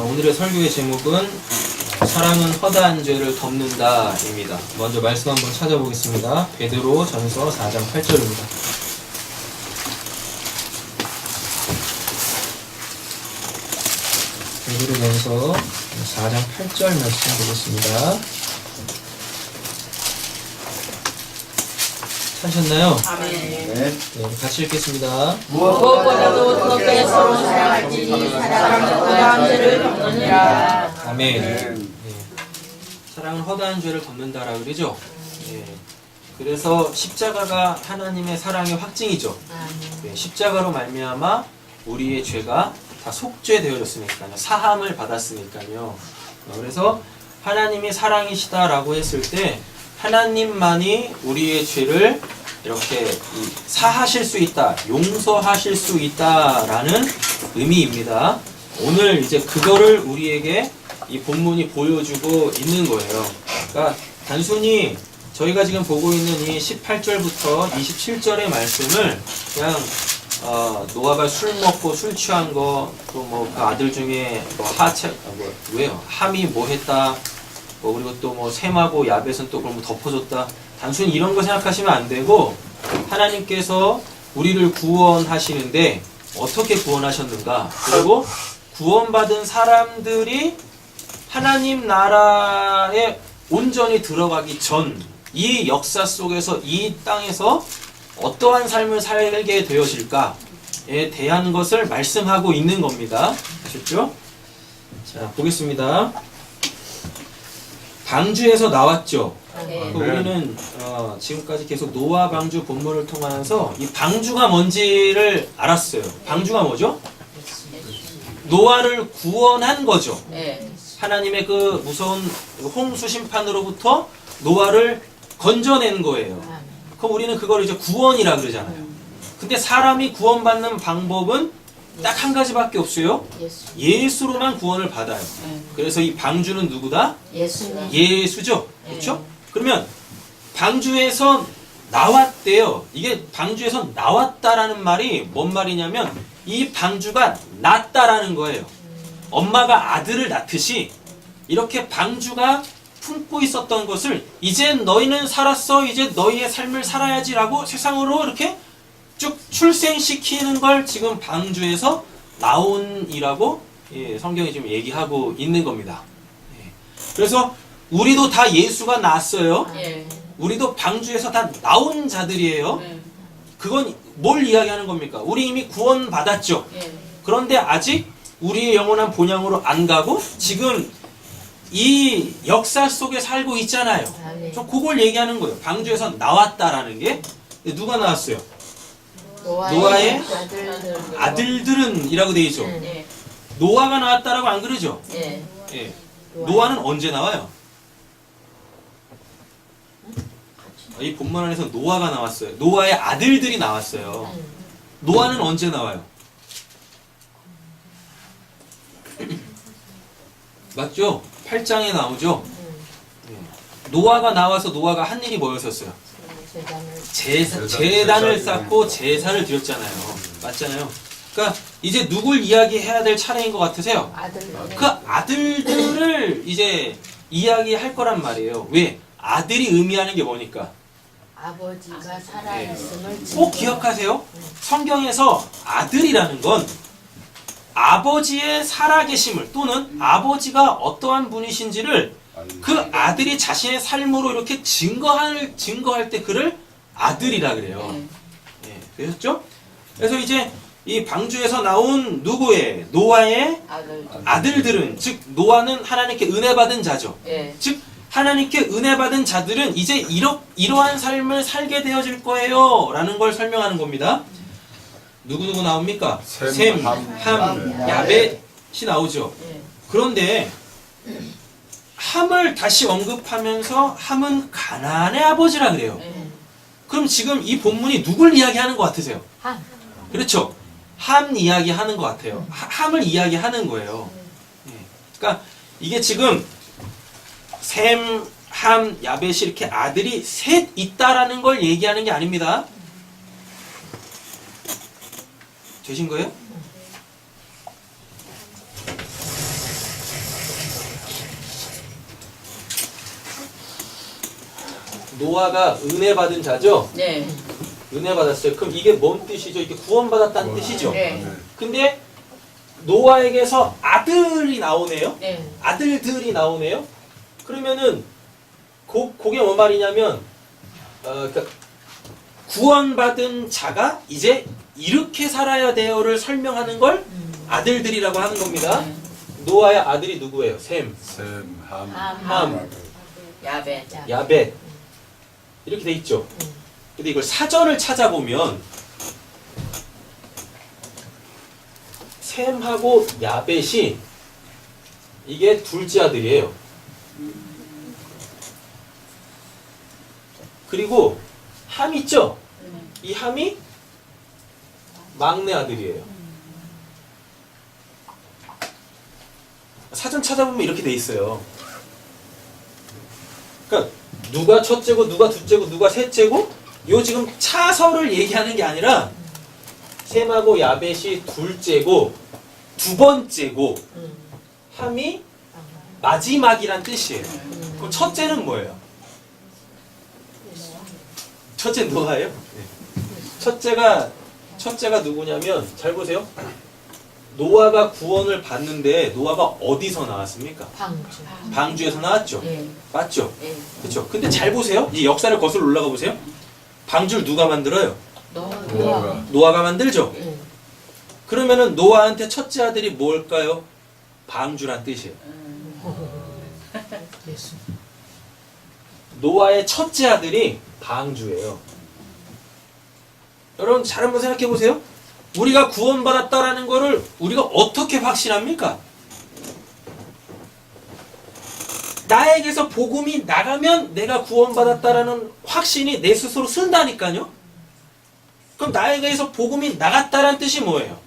오늘의 설교의 제목은 사랑은 허다한 죄를 덮는다입니다. 먼저 말씀 한번 찾아보겠습니다. 베드로 전서 4장 8절입니다. 베드로 전서 4장 8절 말씀 보겠습니다. 찾으셨나요? 아멘. 네, 같이 읽겠습니다. 무엇보다도 더욱더 서로 사랑할지니 사랑은 허다한 죄를 덮느니라. 아멘. 네. 사랑은 허다한 죄를 덮는다라 그러죠. 네. 그래서 십자가가 하나님의 사랑의 확증이죠. 네. 십자가로 말미암아 우리의 죄가 다 속죄되어졌으니까요. 사함을 받았으니까요. 그래서 하나님이 사랑이시다라고 했을 때 하나님만이 우리의 죄를 이렇게 사하실 수 있다, 용서하실 수 있다라는 의미입니다. 오늘 이제 그거를 우리에게 이 본문이 보여주고 있는 거예요. 그러니까 단순히 저희가 지금 보고 있는 이 18절부터 27절의 말씀을 그냥 노아가 술 먹고 술 취한 거, 또 뭐 그 아들 중에 뭐 왜요? 함이 뭐 했다, 그리고 또 뭐 셈하고 야벳은 또 그럼 덮어줬다. 단순히 이런 거 생각하시면 안 되고, 하나님께서 우리를 구원하시는데 어떻게 구원하셨는가? 그리고 구원받은 사람들이 하나님 나라에 온전히 들어가기 전 이 역사 속에서 이 땅에서 어떠한 삶을 살게 되어질까에 대한 것을 말씀하고 있는 겁니다. 아셨죠? 자, 보겠습니다. 방주에서 나왔죠. 우리는 지금까지 계속 노아 방주 본문을 통하면서 이 방주가 뭔지를 알았어요. 방주가 뭐죠? 노아를 구원한 거죠. 하나님의 그 무서운 홍수 심판으로부터 노아를 건져낸 거예요. 그럼 우리는 그걸 이제 구원이라 그러잖아요. 근데 사람이 구원받는 방법은 딱 한 가지밖에 없어요. 예수로만 구원을 받아요. 그래서 이 방주는 누구다? 예수죠. 그렇죠? 그러면 방주에서 나왔대요. 이게 방주에서 나왔다라는 말이 뭔 말이냐면 이 방주가 낳았다라는 거예요. 엄마가 아들을 낳듯이 이렇게 방주가 품고 있었던 것을 이제 너희는 살았어, 이제 너희의 삶을 살아야지라고 세상으로 이렇게 쭉 출생시키는 걸 지금 방주에서 나온이라고 성경이 지금 얘기하고 있는 겁니다. 그래서 우리도 다 예수가 낳았어요. 우리도 방주에서 다 나온 자들이에요. 그건 뭘 이야기하는 겁니까? 우리 이미 구원받았죠. 그런데 아직 우리의 영원한 본향으로 안 가고 지금 이 역사 속에 살고 있잖아요. 저 그걸 얘기하는 거예요. 방주에서 나왔다라는 게 누가 나왔어요? 노아의 아들들은 이라고 되어 있죠. 노아가 나왔다라고 안 그러죠? 노아는 언제 나와요? 이 본문 안에서 노아가 나왔어요. 노아의 아들들이 나왔어요. 노아는 언제 나와요? 맞죠? 8장에 나오죠? 노아가 나와서 노아가 한 일이 뭐였었어요? 제단을 쌓고 제사를 드렸잖아요. 맞잖아요. 그러니까 이제 누굴 이야기해야 될 차례인 것 같으세요? 그 아들들을 이제 이야기할 거란 말이에요. 왜? 아들이 의미하는 게 뭐니까? 아버지가 살아있음을 꼭 기억하세요. 성경에서 아들이라는 건 아버지의 살아계심을 또는 아버지가 어떠한 분이신지를 그 아들이 자신의 삶으로 이렇게 증거할 때 그를 아들이라 그래요. 되셨죠? 그래서 이제 이 방주에서 나온 누구의? 노아의 아들들은, 즉 노아는 하나님께 은혜 받은 자죠. 즉 하나님께 은혜 받은 자들은 이제 이러한 삶을 살게 되어질 거예요 라는 걸 설명하는 겁니다. 누구 나옵니까? 셈, 함, 야벳이 나오죠. 그런데 함을 다시 언급하면서 함은 가나안의 아버지라 그래요. 그럼 지금 이 본문이 누굴 이야기하는 것 같으세요? 그렇죠. 함 이야기하는 것 같아요. 함을 이야기하는 거예요. 그러니까 이게 지금 셈, 함, 야벳이 이렇게 아들이 셋 있다라는 걸 얘기하는 게 아닙니다. 되신 거예요? 노아가 은혜 받은 자죠? 네. 은혜 받았어요. 그럼 이게 뭔 뜻이죠? 이게 구원받았다는 뜻이죠? 네. 근데 노아에게서 아들이 나오네요? 네. 아들들이 나오네요? 그러면은 그게 뭔 말이냐면 그러니까 구원받은 자가 이제 이렇게 살아야 돼요를 설명하는 걸 아들들이라고 하는 겁니다. 네. 노아의 아들이 누구예요? 셈, 셈, 함, 함, 야벳. 야벳 이렇게 돼 있죠. 근데 이걸 사전을 찾아보면 셈하고 야벳이 이게 둘째 아들이에요. 그리고 함 있죠? 이 함이 막내 아들이에요. 사전 찾아보면 이렇게 돼 있어요. 그러니까 누가 첫째고 누가 둘째고 누가 셋째고 요 지금 차서를 얘기하는 게 아니라 셈하고 야벳이 둘째고 두 번째고 함이 마지막이란 뜻이에요. 그럼 첫째는 뭐예요? 첫째 노아예요? 네. 첫째가 누구냐면 잘 보세요. 노아가 구원을 받는데 노아가 어디서 나왔습니까? 방주. 방주에서 나왔죠. 네. 맞죠? 네. 그렇죠. 근데 잘 보세요. 이 역사를 거슬러 올라가 보세요. 방주를 누가 만들어요? 노아가 노아가 만들죠. 네. 그러면은 노아한테 첫째 아들이 뭘까요? 방주란 뜻이에요. 예수. 노아의 첫째 아들이 방주예요. 여러분 잘 한번 생각해 보세요. 우리가 구원받았다라는 거를 우리가 어떻게 확신합니까? 나에게서 복음이 나가면 내가 구원받았다라는 확신이 내 스스로 쓴다니까요. 그럼 나에게서 복음이 나갔다라는 뜻이 뭐예요?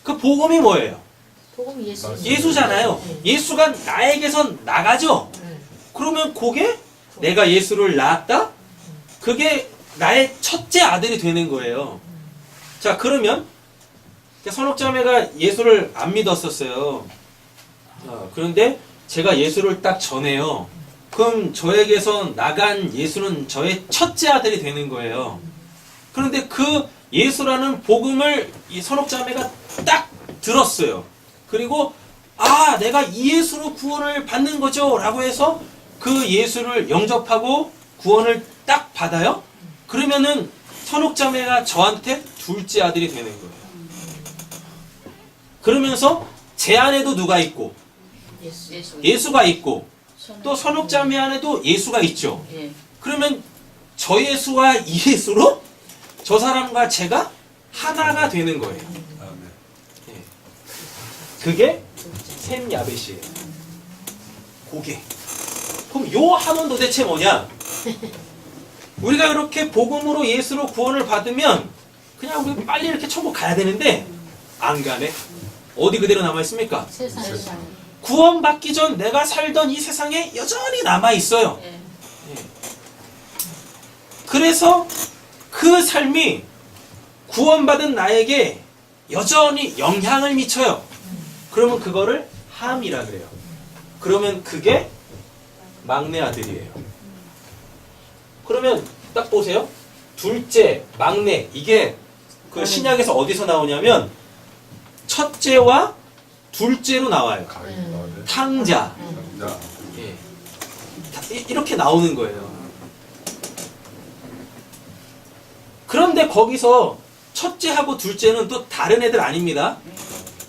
그 복음이 뭐예요? 복음 예수. 예수잖아요. 네. 예수가 나에게서 나가죠. 네. 그러면 그게 내가 예수를 낳았다? 그게 나의 첫째 아들이 되는 거예요. 자, 그러면 선옥자매가 예수를 안 믿었었어요. 그런데 제가 예수를 딱 전해요. 그럼 저에게서 나간 예수는 저의 첫째 아들이 되는 거예요. 그런데 그 예수라는 복음을 이 선옥자매가 딱 들었어요. 그리고 내가 이 예수로 구원을 받는 거죠 라고 해서 그 예수를 영접하고 구원을 딱 받아요. 그러면은 선옥자매가 저한테 둘째 아들이 되는 거예요. 그러면서 제 안에도 누가 있고 예수. 예수가 있고 또 선옥자매 안에도 예수가 있죠. 예. 그러면 저 예수와 이 예수로 저 사람과 제가 하나가 되는 거예요. 아멘. 그게 셈 야벳이에요. 그게. 그럼 요 함은 도대체 뭐냐? 우리가 이렇게 복음으로 예수로 구원을 받으면 그냥 우리 빨리 이렇게 천국 가야 되는데 안 가네. 어디 그대로 남아 있습니까? 세상에. 구원받기 전 내가 살던 이 세상에 여전히 남아 있어요. 예. 그래서 그 삶이 구원받은 나에게 여전히 영향을 미쳐요. 그러면 그거를 함이라 그래요. 그러면 그게 막내 아들이에요. 그러면 딱 보세요. 둘째, 막내 이게 그 신약에서 어디서 나오냐면 첫째와 둘째로 나와요. 가위 나오네. 탕자. 자, 예. 이렇게 나오는 거예요. 그런데 거기서 첫째하고 둘째는 또 다른 애들 아닙니다.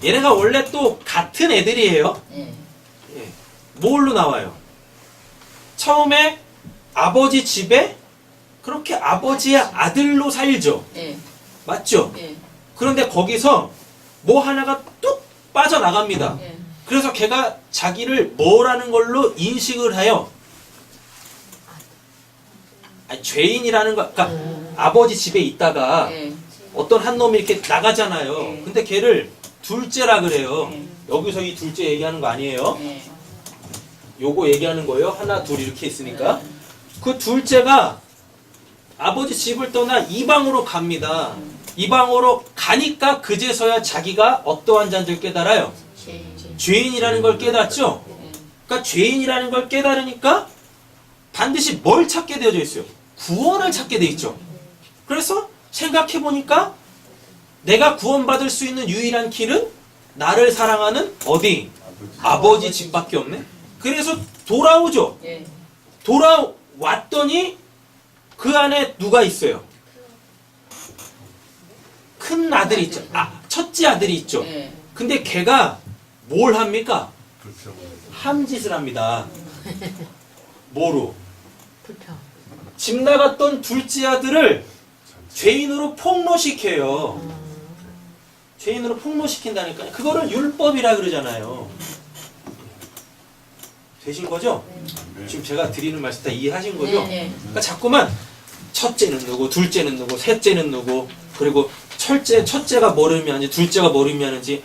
얘네가 원래 또 같은 애들이에요. 예. 예. 뭘로 나와요? 처음에 아버지 집에 그렇게 아버지의 아들로 살죠. 예. 맞죠? 예. 그런데 거기서 뭐 하나가 뚝 빠져나갑니다. 예. 그래서 걔가 자기를 뭐라는 걸로 인식을 해요. 죄인이라는 거, 그러니까 아버지 집에 있다가 예. 어떤 한 놈이 이렇게 나가잖아요. 네. 근데 걔를 둘째라 그래요. 네. 여기서 이 둘째 얘기하는 거 아니에요. 예. 요거 얘기하는 거예요. 하나, 둘 이렇게 있으니까. 그 둘째가 아버지 집을 떠나 이방으로 갑니다. 이방으로 가니까 그제서야 자기가 어떠한 자인지를 깨달아요. 죄인이라는 걸 깨닫죠. 그러니까 죄인이라는 걸 깨달으니까 반드시 뭘 찾게 되어져 있어요? 구원을 찾게 돼 있죠. 그래서 생각해 보니까 내가 구원받을 수 있는 유일한 길은 나를 사랑하는 어디? 아버지 집밖에 없네. 그래서 돌아오죠. 예. 돌아왔더니 그 안에 누가 있어요? 큰 아들이 있죠. 첫째 아들이 있죠. 예. 근데 걔가 뭘 합니까? 불평. 함짓을 합니다. 뭐로? 불평. 집 나갔던 둘째 아들을 죄인으로 폭로시켜요. 죄인으로 폭로시킨다니까요. 그거를 율법이라 그러잖아요. 되신 거죠? 네. 지금 제가 드리는 말씀 다 이해하신 거죠? 네. 그러니까 자꾸만 첫째는 누구, 둘째는 누구, 셋째는 누구, 그리고 첫째가 뭘 의미하는지, 둘째가 뭘 의미하는지,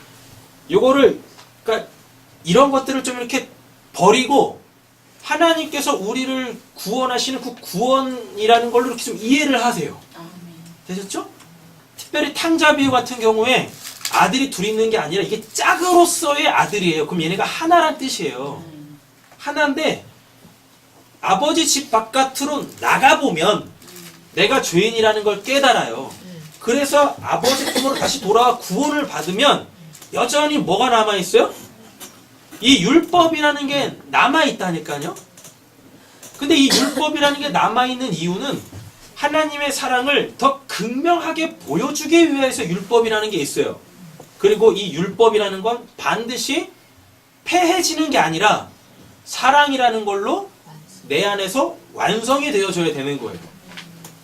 요거를, 그러니까 이런 것들을 좀 이렇게 버리고 하나님께서 우리를 구원하시는 그 구원이라는 걸로 이렇게 좀 이해를 하세요. 아멘. 되셨죠? 특별히 탕자 비유 같은 경우에 아들이 둘이 있는 게 아니라 이게 짝으로서의 아들이에요. 그럼 얘네가 하나란 뜻이에요. 하나인데 아버지 집 바깥으로 나가보면 내가 죄인이라는 걸 깨달아요. 그래서 아버지 품으로 다시 돌아와 구원을 받으면 여전히 뭐가 남아있어요? 이 율법이라는 게 남아있다니까요. 근데 이 율법이라는 게 남아있는 이유는 하나님의 사랑을 더 극명하게 보여주기 위해서 율법이라는 게 있어요. 그리고 이 율법이라는 건 반드시 폐해지는 게 아니라 사랑이라는 걸로 내 안에서 완성이 되어져야 되는 거예요.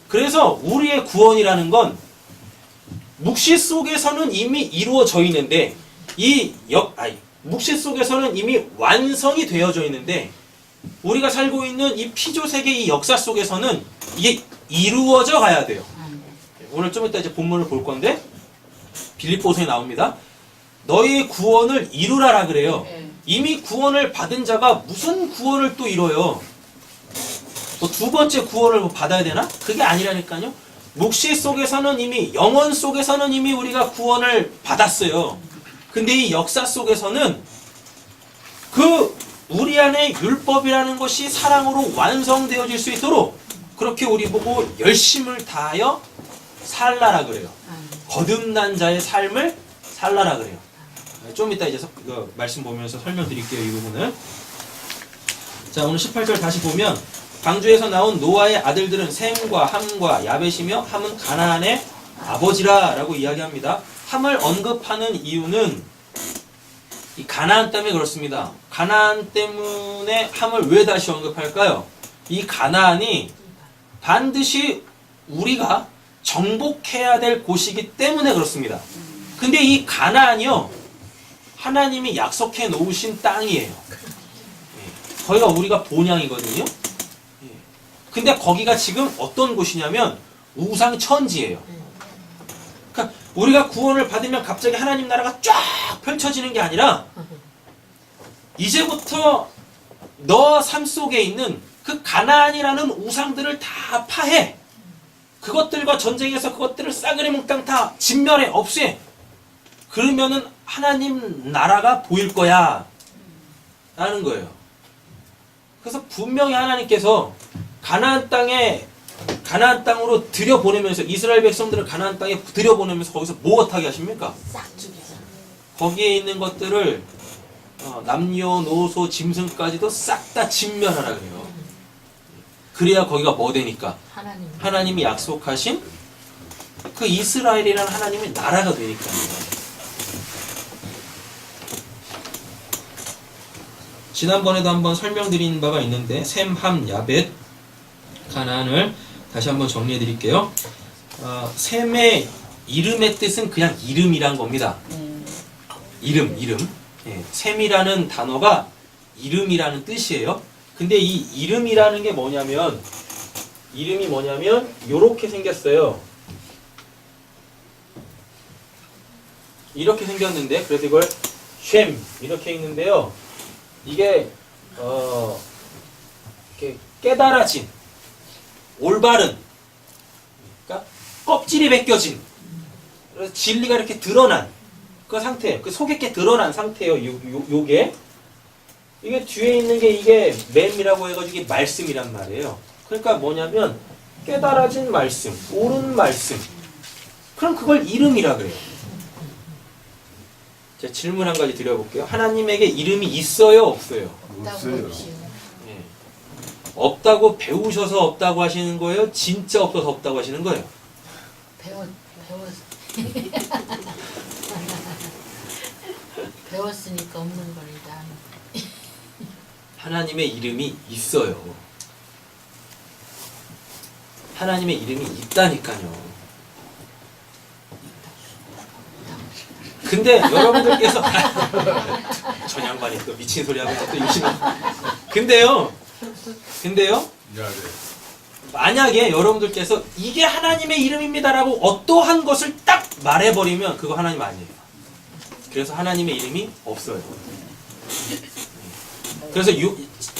그래서 우리의 구원이라는 건 묵시 속에서는 이미 이루어져 있는데 묵시 속에서는 이미 완성이 되어져 있는데 우리가 살고 있는 이 피조세계 이 역사 속에서는 이게 이루어져 가야 돼요. 오늘 좀 이따 이제 본문을 볼 건데 빌립보서에 나옵니다. 너희의 구원을 이루라라 그래요. 이미 구원을 받은 자가 무슨 구원을 또 이뤄요? 뭐 두 번째 구원을 받아야 되나? 그게 아니라니까요. 묵시 속에서는 이미 영원 속에서는 이미 우리가 구원을 받았어요. 근데 이 역사 속에서는 그 우리 안에 율법이라는 것이 사랑으로 완성되어질 수 있도록 그렇게 우리 보고 열심을 다하여 살라라 그래요. 거듭난 자의 삶을 살라라 그래요. 좀 이따 이제 말씀 보면서 설명드릴게요. 이 부분을. 자, 오늘 18절 다시 보면 방주에서 나온 노아의 아들들은 셈과 함과 야벳이며 함은 가나안의 아버지라 라고 이야기합니다. 함을 언급하는 이유는 이 가나안 때문에 그렇습니다. 가나안 때문에 함을 왜 다시 언급할까요? 이 가나안이 반드시 우리가 정복해야 될 곳이기 때문에 그렇습니다. 근데 이 가나안이요, 하나님이 약속해 놓으신 땅이에요. 거기가 우리가 본향이거든요. 근데 거기가 지금 어떤 곳이냐면 우상천지예요. 그러니까 우리가 구원을 받으면 갑자기 하나님 나라가 쫙 펼쳐지는 게 아니라 이제부터 너 삶 속에 있는 그 가나안이라는 우상들을 다 파해. 그것들과 전쟁해서 그것들을 싸그리 몽땅 다 진멸해, 없애. 그러면은 하나님 나라가 보일 거야 라는 거예요. 그래서 분명히 하나님께서 가나안 땅으로 들여보내면서 이스라엘 백성들을 가나안 땅에 들여보내면서 거기서 뭐 못하게 하십니까? 싹 죽여서. 거기에 있는 것들을 남녀노소 짐승까지도 싹 다 진멸하라 그래요. 그래야 거기가 뭐 되니까? 하나님이 약속하신 그 이스라엘이라는 하나님의 나라가 되니까요. 지난번에도 한번 설명드린 바가 있는데 셈, 함, 야벳, 가나안을 다시 한번 정리해 드릴게요. 셈의 이름의 뜻은 그냥 이름이란 겁니다. 이름. 예, 셈이라는 단어가 이름이라는 뜻이에요. 근데 이 이름이라는 게 뭐냐면 요렇게 생겼어요. 이렇게 생겼는데 그래서 이걸 쉔 이렇게 읽는데요. 이게 이렇게 깨달아진, 올바른, 그러니까 껍질이 벗겨진, 그래서 진리가 이렇게 드러난 그 상태, 그 속에 게 드러난 상태예요. 요게. 이게 뒤에 있는 게 이게 맴이라고 해가지고 이게 말씀이란 말이에요. 그러니까 뭐냐면 깨달아진 말씀, 옳은 말씀. 그럼 그걸 이름이라 그래요. 자, 질문 한 가지 드려볼게요. 하나님에게 이름이 있어요, 없어요? 없어요. 예. 없다고 배우셔서 없다고 하시는 거예요? 진짜 없어서 없다고 하시는 거예요? 배웠으니까 없는 거리다. 하나님의 이름이 있어요. 하나님의 이름이 있다니까요. 근데 여러분들께서 전 양반이 또 미친 소리 하고 또 유심히. 근데요. 야래. 만약에 여러분들께서 이게 하나님의 이름입니다라고 어떠한 것을 딱 말해버리면 그거 하나님 아니에요. 그래서 하나님의 이름이 없어요. 그래서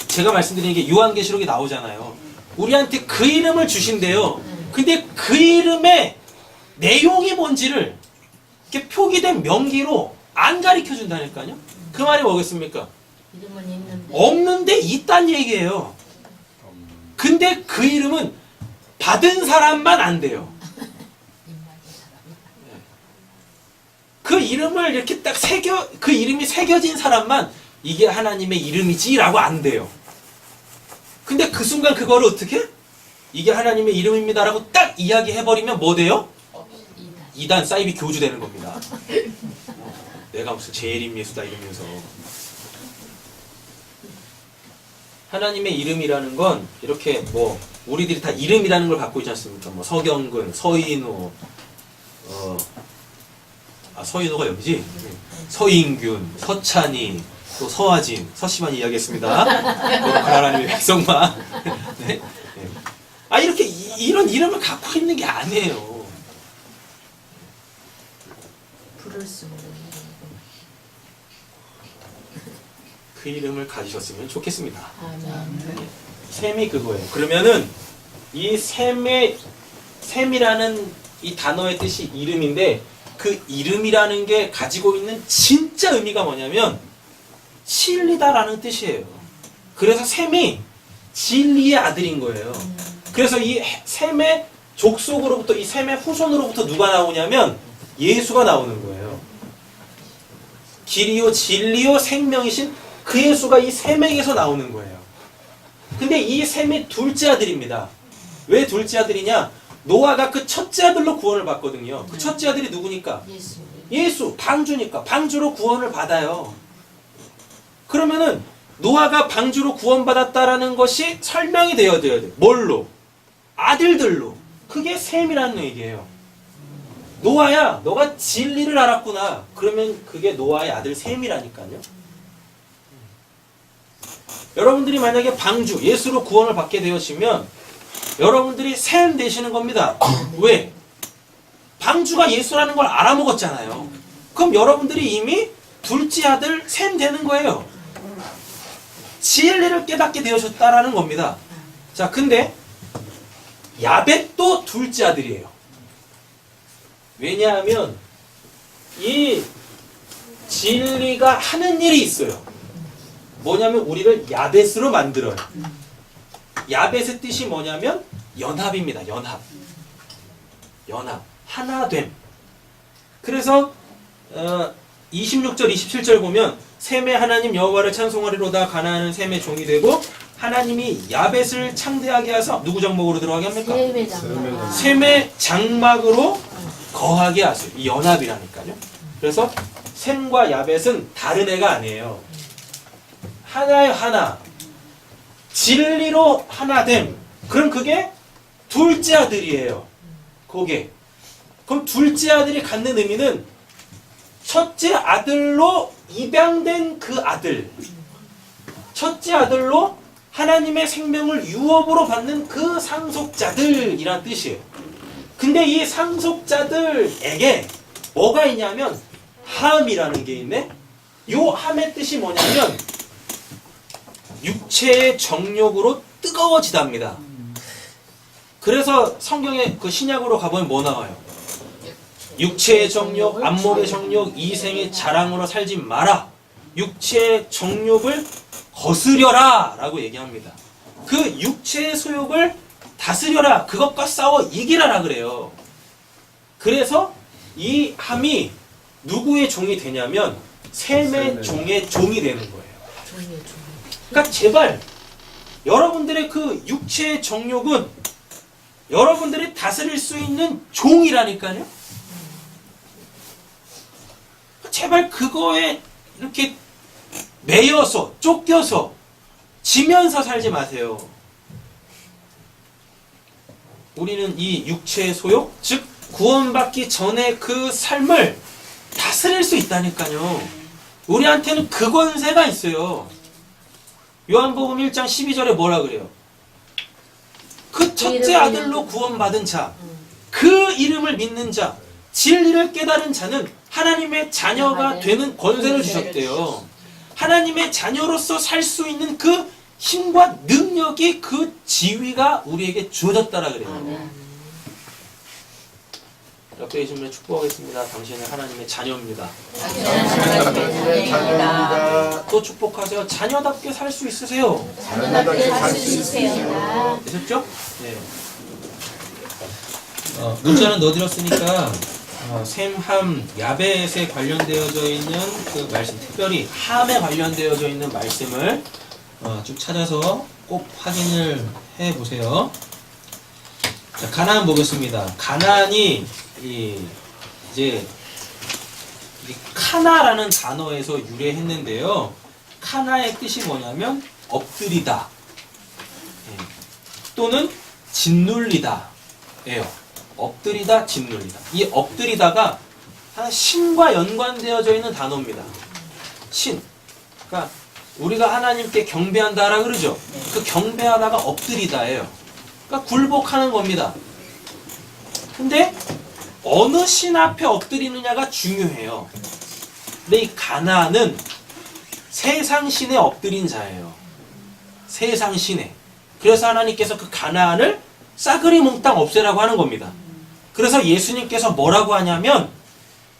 제가 말씀드리는 게 요한계시록에 나오잖아요. 우리한테 그 이름을 주신대요. 근데 그 이름의 내용이 뭔지를 이렇게 표기된 명기로 안 가르쳐 준다니까요. 그 말이 뭐겠습니까? 이름은 있는데 없는데 있단 얘기예요. 근데 그 이름은 받은 사람만 안 돼요. 그 이름을 이렇게 딱 그 이름이 새겨진 사람만 이게 하나님의 이름이지라고 안 돼요. 근데 그 순간 그거를 어떻게? 이게 하나님의 이름입니다라고 딱 이야기해버리면 뭐 돼요? 이단 사이비 교주 되는 겁니다. 내가 무슨 제일임 예수다 이러면서. 하나님의 이름이라는 건 이렇게 뭐 우리들이 다 이름이라는 걸 갖고 있지 않습니까? 뭐 서경근, 서인호, 서인호가 여기지? 서인균, 서찬이, 또 서화진, 서씨만 이야기했습니다. 하나님의 백성만. 네? 네. 이렇게 이런 이름을 갖고 있는 게 아니에요. 부를 수 없는 그 이름을 가지셨으면 좋겠습니다. 아멘. 셈이 그거예요. 그러면은 이 셈이라는 이 단어의 뜻이 이름인데 그 이름이라는 게 가지고 있는 진짜 의미가 뭐냐면 진리다라는 뜻이에요. 그래서 셈이 진리의 아들인 거예요. 그래서 이 셈의 족속으로부터 이 셈의 후손으로부터 누가 나오냐면 예수가 나오는 거예요. 길이요 진리요 생명이신 그 예수가 이 셈에게서 나오는 거예요. 근데 이 셈이 둘째 아들입니다. 왜 둘째 아들이냐? 노아가 그 첫째 아들로 구원을 받거든요. 그 첫째 아들이 누구니까? 예수, 방주니까. 방주로 구원을 받아요. 그러면은 노아가 방주로 구원받았다라는 것이 설명이 되어야 돼. 뭘로? 아들들로. 그게 셈이라는 얘기예요. 노아야, 너가 진리를 알았구나. 그러면 그게 노아의 아들 셈이라니까요. 여러분들이 만약에 방주, 예수로 구원을 받게 되어지면 여러분들이 셈 되시는 겁니다. 왜? 방주가 예수라는 걸 알아먹었잖아요. 그럼 여러분들이 이미 둘째 아들 셈 되는 거예요. 진리를 깨닫게 되어졌다라는 겁니다. 자, 근데 야벳도 둘째 아들이에요. 왜냐하면 이 진리가 하는 일이 있어요. 뭐냐면 우리를 야벳으로 만들어요. 야벳의 뜻이 뭐냐면 연합입니다. 연합. 하나됨. 그래서 26절 27절 보면 셈의 하나님 여호와를 찬송하리로다 가나안은 셈의 종이 되고 하나님이 야벳을 창대하게 하사 누구 장막으로 들어가게 합니까? 셈의 장막. 셈의 장막으로 거하게 하세요. 이 연합이라니까요. 그래서 셈과 야벳은 다른 애가 아니에요. 하나의 하나. 진리로 하나됨. 그럼 그게 둘째 아들이에요. 그게. 그럼 둘째 아들이 갖는 의미는 첫째 아들로 입양된 그 아들. 첫째 아들로 하나님의 생명을 유업으로 받는 그 상속자들이란 뜻이에요. 근데 이 상속자들에게 뭐가 있냐면 함이라는 게 있네. 요 함의 뜻이 뭐냐면 육체의 정욕으로 뜨거워지답니다. 그래서 성경에 그 신약으로 가보면 뭐 나와요? 육체의 정욕, 안목의 정욕, 이생의 자랑으로 살지 마라. 육체의 정욕을 거스려라 라고 얘기합니다. 그 육체의 소욕을 다스려라, 그것과 싸워 이기라라 그래요. 그래서 이 함이 누구의 종이 되냐면 셈의 종의 종이 되는 거예요. 종이에 종. 그러니까 제발 여러분들의 그 육체의 정욕은 여러분들이 다스릴 수 있는 종이라니까요. 제발 그거에 이렇게 매여서 쫓겨서 지면서 살지 마세요. 우리는 이 육체의 소욕, 즉 구원받기 전에 그 삶을 다스릴 수 있다니까요. 우리한테는 그 권세가 있어요. 요한복음 1장 12절에 뭐라 그래요? 그 첫째 아들로 구원받은 자, 그 이름을 믿는 자, 진리를 깨달은 자는 하나님의 자녀가 되는 권세를 주셨대요. 하나님의 자녀로서 살 수 있는 그 힘과 능력이, 그 지위가 우리에게 주어졌다라 그래요. 옆에 계신 분을 축복하겠습니다. 당신은 하나님의 자녀입니다. 자녀입니다. 또 축복하세요. 자녀답게 살 수 있으세요. 자녀답게 살 수 있으세요. 되셨죠? 네. 문자는 넣어드렸으니까 셈, 함, 야벳에 관련되어져 있는 그 말씀, 특별히 함에 관련되어져 있는 말씀을 쭉 찾아서 꼭 확인을 해보세요. 자, 가나안 보겠습니다. 가나안이 이제 카나라는 단어에서 유래했는데요. 카나의 뜻이 뭐냐면 엎드리다, 또는 짓눌리다 예요. 엎드리다, 짓눌리다. 이 엎드리다가 신과 연관되어져 있는 단어입니다. 신. 그러니까 우리가 하나님께 경배한다라 그러죠. 그 경배하다가 엎드리다예요. 그러니까 굴복하는 겁니다. 근데 어느 신 앞에 엎드리느냐가 중요해요. 근데 이 가나안은 세상 신에 엎드린 자예요. 세상 신에. 그래서 하나님께서 그 가나안을 싸그리 몽땅 없애라고 하는 겁니다. 그래서 예수님께서 뭐라고 하냐면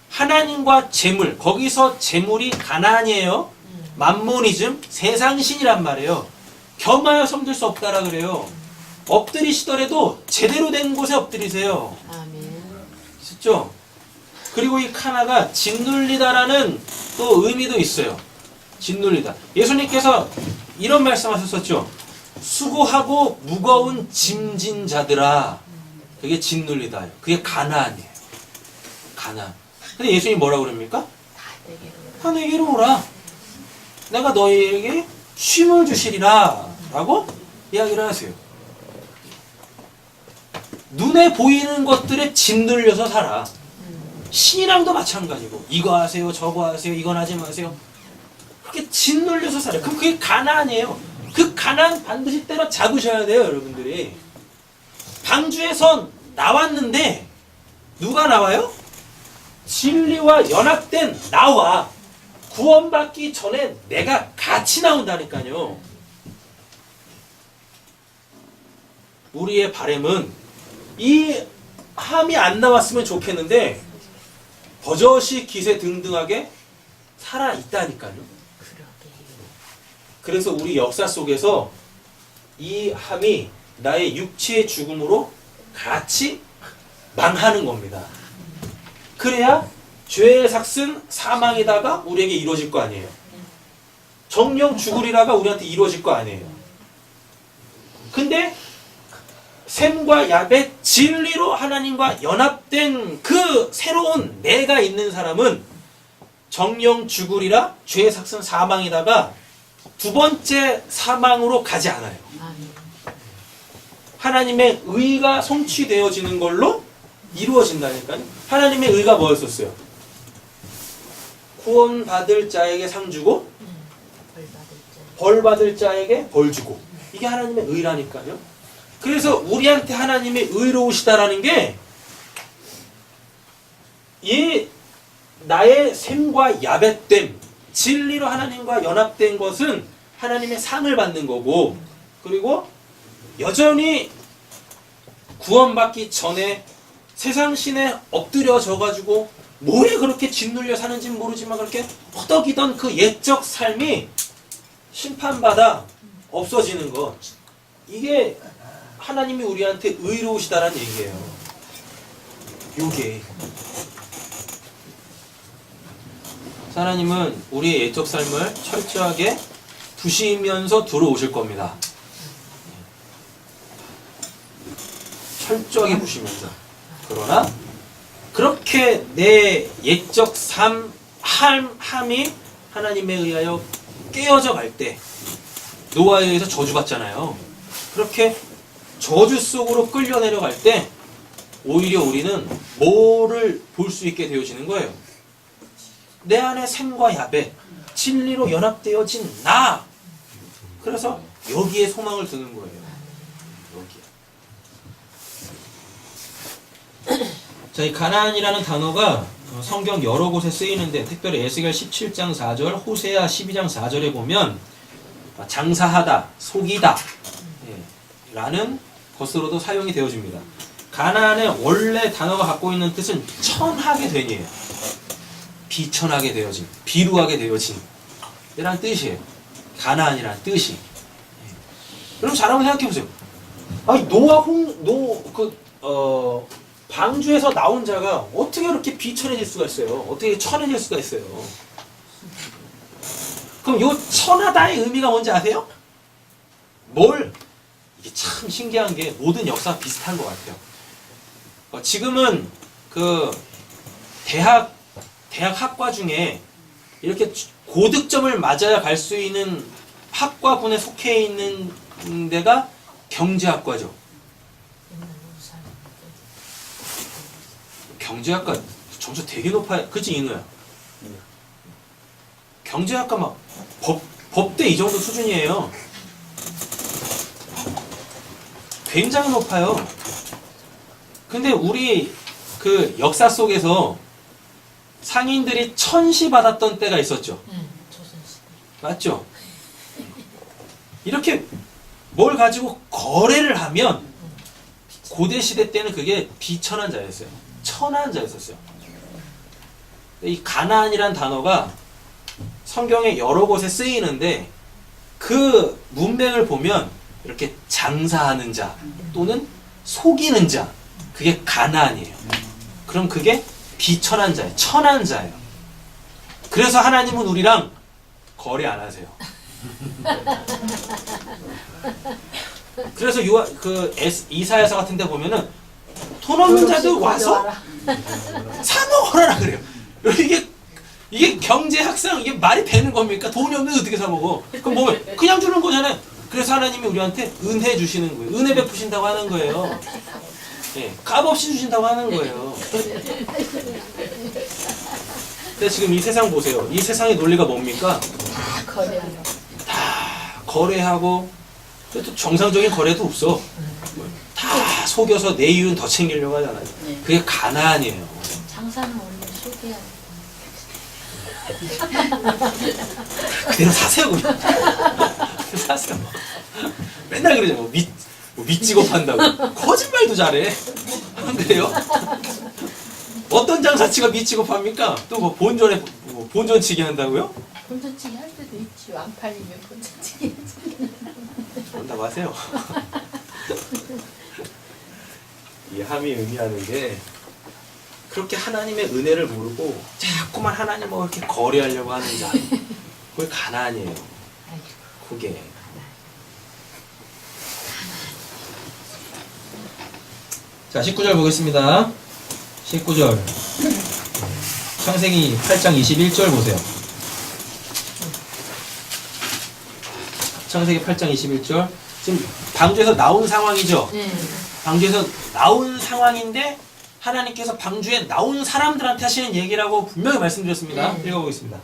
하나님과 재물, 거기서 재물이 가나안이에요. 맘모니즘, 세상 신이란 말이에요. 겸하여 섬길 수 없다라 그래요. 엎드리시더라도 제대로 된 곳에 엎드리세요. 아멘. 있었죠? 그리고 이 카나가 짓눌리다라는 또 의미도 있어요. 짓눌리다. 예수님께서 이런 말씀하셨었죠. 수고하고 무거운 짐진 자들아. 그게 짓눌리다예요. 그게 가나안이에요. 가나안. 근데 예수님이 뭐라고 그럽니까? 다 내게로 오라. 내가 너희에게 쉼을 주시리라. 라고 이야기를 하세요. 눈에 보이는 것들에 짓눌려서 살아. 신이랑도 마찬가지고 이거 하세요, 저거 하세요, 이건 하지 마세요. 그렇게 짓눌려서 살아요. 그럼 그게 가나안이에요. 그 가나안 반드시 때려 잡으셔야 돼요, 여러분들이. 방주에서 나왔는데 누가 나와요? 진리와 연합된 나와. 구원받기 전에 내가 같이 나온다니까요. 우리의 바람은 이 함이 안 나왔으면 좋겠는데 버젓이 기세 등등하게 살아있다니까요. 그래서 우리 역사 속에서 이 함이 나의 육체의 죽음으로 같이 망하는 겁니다. 그래야 죄의 삭슨 사망이다가 우리에게 이루어질 거 아니에요. 정령 죽으리라가 우리한테 이루어질 거 아니에요. 근데 셈과 야벳 진리로 하나님과 연합된 그 새로운 내가 있는 사람은 정령 죽으리라 죄의 삭슨 사망이다가 두 번째 사망으로 가지 않아요. 하나님의 의가 성취되어지는 걸로 이루어진다니까요. 하나님의 의가 뭐였었어요? 구원받을 자에게 상 주고 벌 받을 자에게 벌 주고. 이게 하나님의 의라니까요. 그래서 우리한테 하나님의 의로우시다라는 게 이 나의 셈과 야벳됨, 진리로 하나님과 연합된 것은 하나님의 상을 받는 거고, 그리고 여전히 구원받기 전에 세상 신에 엎드려져 가지고 뭐에 그렇게 짓눌려 사는지 모르지만 그렇게 허덕이던 그 옛적 삶이 심판받아 없어지는 것. 이게 하나님이 우리한테 의로우시다라는 얘기예요. 요게. 하나님은 우리의 옛적 삶을 철저하게 부시면서 들어오실 겁니다. 철저하게 부시면서. 그러나 그렇게 내 옛적 함이 하나님에 의하여 깨어져 갈 때 노아에 의해서 저주받잖아요. 그렇게 저주 속으로 끌려 내려갈 때 오히려 우리는 뭐를 볼 수 있게 되어지는 거예요. 내 안에 샘과 야벳, 진리로 연합되어진 나. 그래서 여기에 소망을 두는 거예요. 여기에. 자, 이 가나안이라는 단어가 성경 여러 곳에 쓰이는데 특별히 에스겔 17장 4절, 호세아 12장 4절에 보면 장사하다, 속이다 라는 것으로도 사용이 되어집니다. 가나안의 원래 단어가 갖고 있는 뜻은 천하게 된이에요. 비천하게 되어진, 비루하게 되어진 이라는 뜻이에요. 가나안이라는 뜻이. 여러분 잘 한번 생각해 보세요. 아니 방주에서 나온 자가 어떻게 그렇게 비천해질 수가 있어요? 어떻게 천해질 수가 있어요? 그럼 요 천하다의 의미가 뭔지 아세요? 이게 참 신기한 게 모든 역사가 비슷한 것 같아요. 지금은 그 대학 학과 중에 이렇게 고득점을 맞아야 갈 수 있는 학과군에 속해 있는 데가 경제학과죠. 경제학과 점수 되게 높아요. 그치, 인우야? 경제학과 막 법대 이 정도 수준이에요. 굉장히 높아요. 근데 우리 그 역사 속에서 상인들이 천시 받았던 때가 있었죠. 맞죠? 이렇게 뭘 가지고 거래를 하면 고대 시대 때는 그게 비천한 자였어요. 천한 자였었어요. 이 가나안이란 단어가 성경에 여러 곳에 쓰이는데 그 문맥을 보면 이렇게 장사하는 자 또는 속이는 자, 그게 가나안이에요. 그럼 그게 비천한 자예요. 천한 자예요. 그래서 하나님은 우리랑 거래 안 하세요. 그래서 이사야서 같은 데 보면은 돈 없는 자들 와서 사 먹어라 그래요. 이게 경제 학상, 이게 말이 되는 겁니까? 돈이 없는데 어떻게 사 먹어? 그럼 뭐 그냥 주는 거잖아요. 그래서 하나님이 우리한테 은혜 주시는 거예요. 은혜 베푸신다고 하는 거예요. 예, 값없이 주신다고 하는 거예요. 근데 지금 이 세상 보세요. 이 세상의 논리가 뭡니까? 다 거래하고 또 정상적인 거래도 없어. 다 속여서 내 이윤 더 챙기려고 하잖아요. 그게 가나안이에요. 장사는 원래 속여야 그대로 사세요 그냥. 사세요. 맨날 그러죠. 뭐 밑지고 판다고. 거짓말도 잘해. 안 그래요? 어떤 장사치가 밑지고 팝니까? 또 뭐 본전치기 한다고요? 본전치기 할 때도 있지. 안 팔리면 본전치기 해야지. 그런다고 하세요. 이 함이 의미하는 게 그렇게 하나님의 은혜를 모르고 자꾸만 하나님과 이렇게 거래하려고 하는 자, 그게 가나안이에요. 그게. 자, 19절 보겠습니다. 19절. 창세기 8장 21절 보세요. 창세기 8장 21절. 지금 방주에서 나온 상황이죠. 방주에서 나온 상황인데 하나님께서 방주에 나온 사람들한테 하시는 얘기라고 분명히 말씀드렸습니다. 읽어보겠습니다.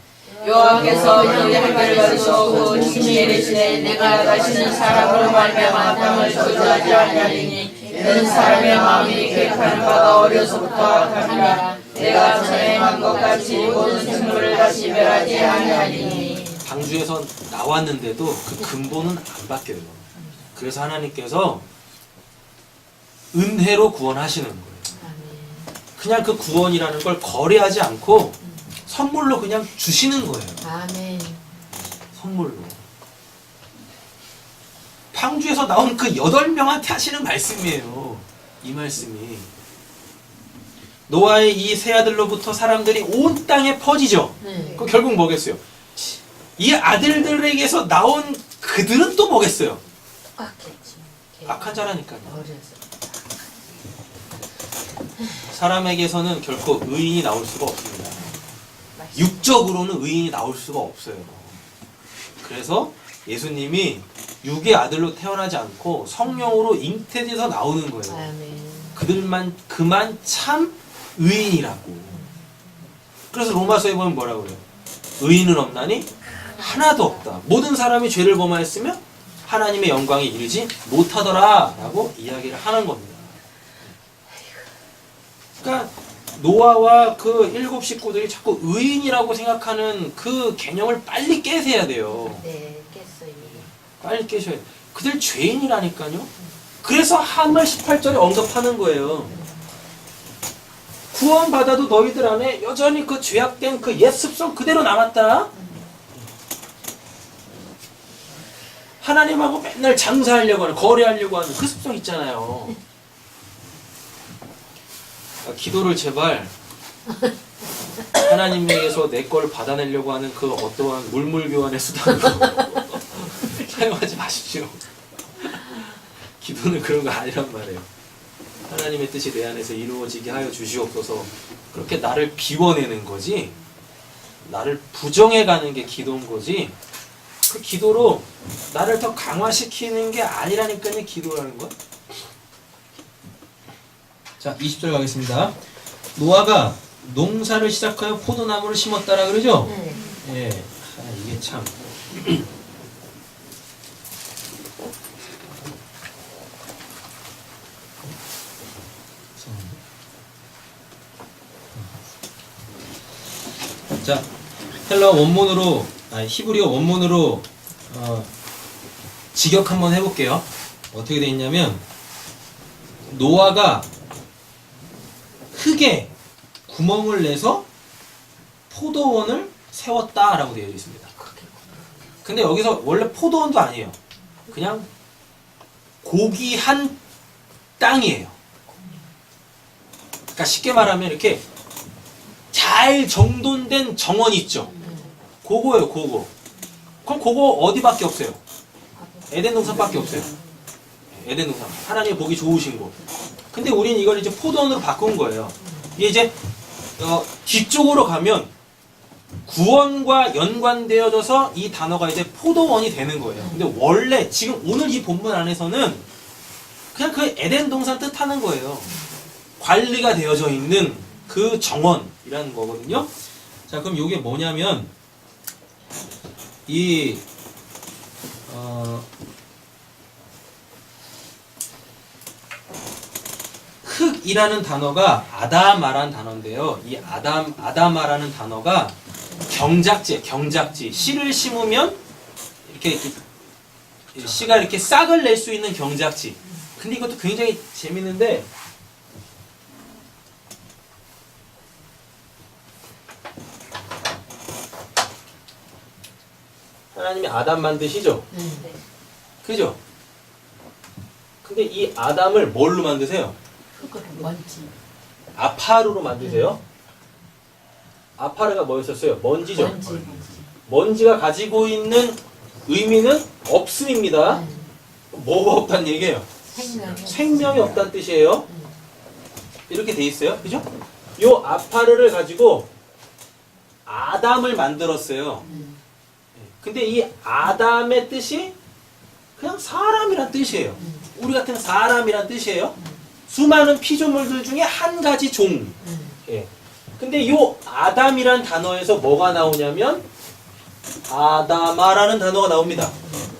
여호와께서 너희 하기를 가르치시고 친히 이르시되 내가 다시는 사람으로 말미암아 땅을 저주하지 아니하리니 이는 사람의 마음이 계획하는 바가 어려서부터 악하니라. 내가 전에 한 것 같이 모든 생물을 다시 멸하지 아니하리니. 방주에서 나왔는데도 그 근본은 안 바뀌어요. 그래서 하나님께서 은혜로 구원하시는 거예요. 그냥 그 구원이라는 걸 거래하지 않고 선물로 그냥 주시는 거예요. 아멘. 선물로. 광주에서 나온 그 8명한테 하시는 말씀이에요. 이 말씀이. 노아의 이 세 아들로부터 사람들이 온 땅에 퍼지죠. 네. 그럼 결국 뭐겠어요? 이 아들들에게서 나온 그들은 또 뭐겠어요? 똑같겠지. 악한 자라니까요. 어려서. 사람에게서는 결코 의인이 나올 수가 없습니다. 육적으로는 의인이 나올 수가 없어요. 그래서 예수님이 육의 아들로 태어나지 않고 성령으로 잉태돼서 나오는 거예요. 아멘. 그들만 그만 참 의인이라고. 그래서 로마서에 보면 뭐라고 그래요? 의인은 없나니 하나도 없다. 모든 사람이 죄를 범하였으며 하나님의 영광에 이르지 못하더라 라고 이야기를 하는 겁니다. 그러니까 노아와 그 7 식구들이 자꾸 의인이라고 생각하는 그 개념을 빨리 깨세야 돼요. 네, 깼어요. 빨리 깨셔야 돼요. 그들 죄인이라니까요. 그래서 하물 18절에 언급하는 거예요. 구원받아도 너희들 안에 여전히 그 죄악된 그 옛 습성 그대로 남았다. 하나님하고 맨날 장사하려고 하는, 거래하려고 하는 그 습성 있잖아요. 기도를 제발 하나님에게서 내 걸 받아내려고 하는 그 어떠한 물물교환의 수단으로 사용하지 마십시오. 기도는 그런 거 아니란 말이에요. 하나님의 뜻이 내 안에서 이루어지게 하여 주시옵소서. 그렇게 나를 비워내는 거지, 나를 부정해가는 게 기도인 거지, 그 기도로 나를 더 강화시키는 게 아니라니까요. 기도라는 건. 자, 20절 가겠습니다. 노아가 농사를 시작하여 포도나무를 심었다라 그러죠? 네. 예. 이게 참. 자, 헬라 원문으로, 히브리어 원문으로 직역 한번 해볼게요. 어떻게 돼 있냐면, 노아가 흙에 구멍을 내서 포도원을 세웠다라고 되어 있습니다. 근데 여기서 원래 포도원도 아니에요. 그냥 고귀한 땅이에요. 그러니까 쉽게 말하면 이렇게 잘 정돈된 정원이 있죠. 그거예요, 그거. 그럼 그거 어디밖에 없어요? 에덴 동산밖에 없어요. 에덴 동산. 하나님 보기 좋으신 곳. 근데 우린 이걸 이제 포도원으로 바꾼 거예요. 이게 이제 뒤쪽으로 가면 구원과 연관되어져서 이 단어가 이제 포도원이 되는 거예요. 근데 원래 지금 오늘 이 본문 안에서는 그냥 그 에덴 동산 뜻하는 거예요. 관리가 되어져 있는 그 정원이라는 거거든요. 자, 그럼 이게 뭐냐면 이 흙이라는 단어가 아다마라는 단어인데요. 이 아다마라는 단어가 경작지. 씨를 심으면 이렇게 씨가 이렇게 싹을 낼 수 있는 경작지. 근데 이것도 굉장히 재밌는데, 하나님이 아담 만드시죠? 네. 그죠? 근데 이 아담을 뭘로 만드세요? 흙으로 먼지. 아파르로 만드세요? 아파르가 뭐였었어요? 먼지죠? 먼지. 먼지가 가지고 있는 의미는 없음입니다. 뭐가 없다는 얘기예요? 생명이 없다는 뜻이에요. 이렇게 돼 있어요. 그죠? 요 아파르를 가지고 아담을 만들었어요. 근데 이 아담의 뜻이 그냥 사람이란 뜻이에요. 우리 같은 사람이란 뜻이에요. 수많은 피조물들 중에 한 가지 종. 예. 근데 이 아담이란 단어에서 뭐가 나오냐면 아다마라는 단어가 나옵니다.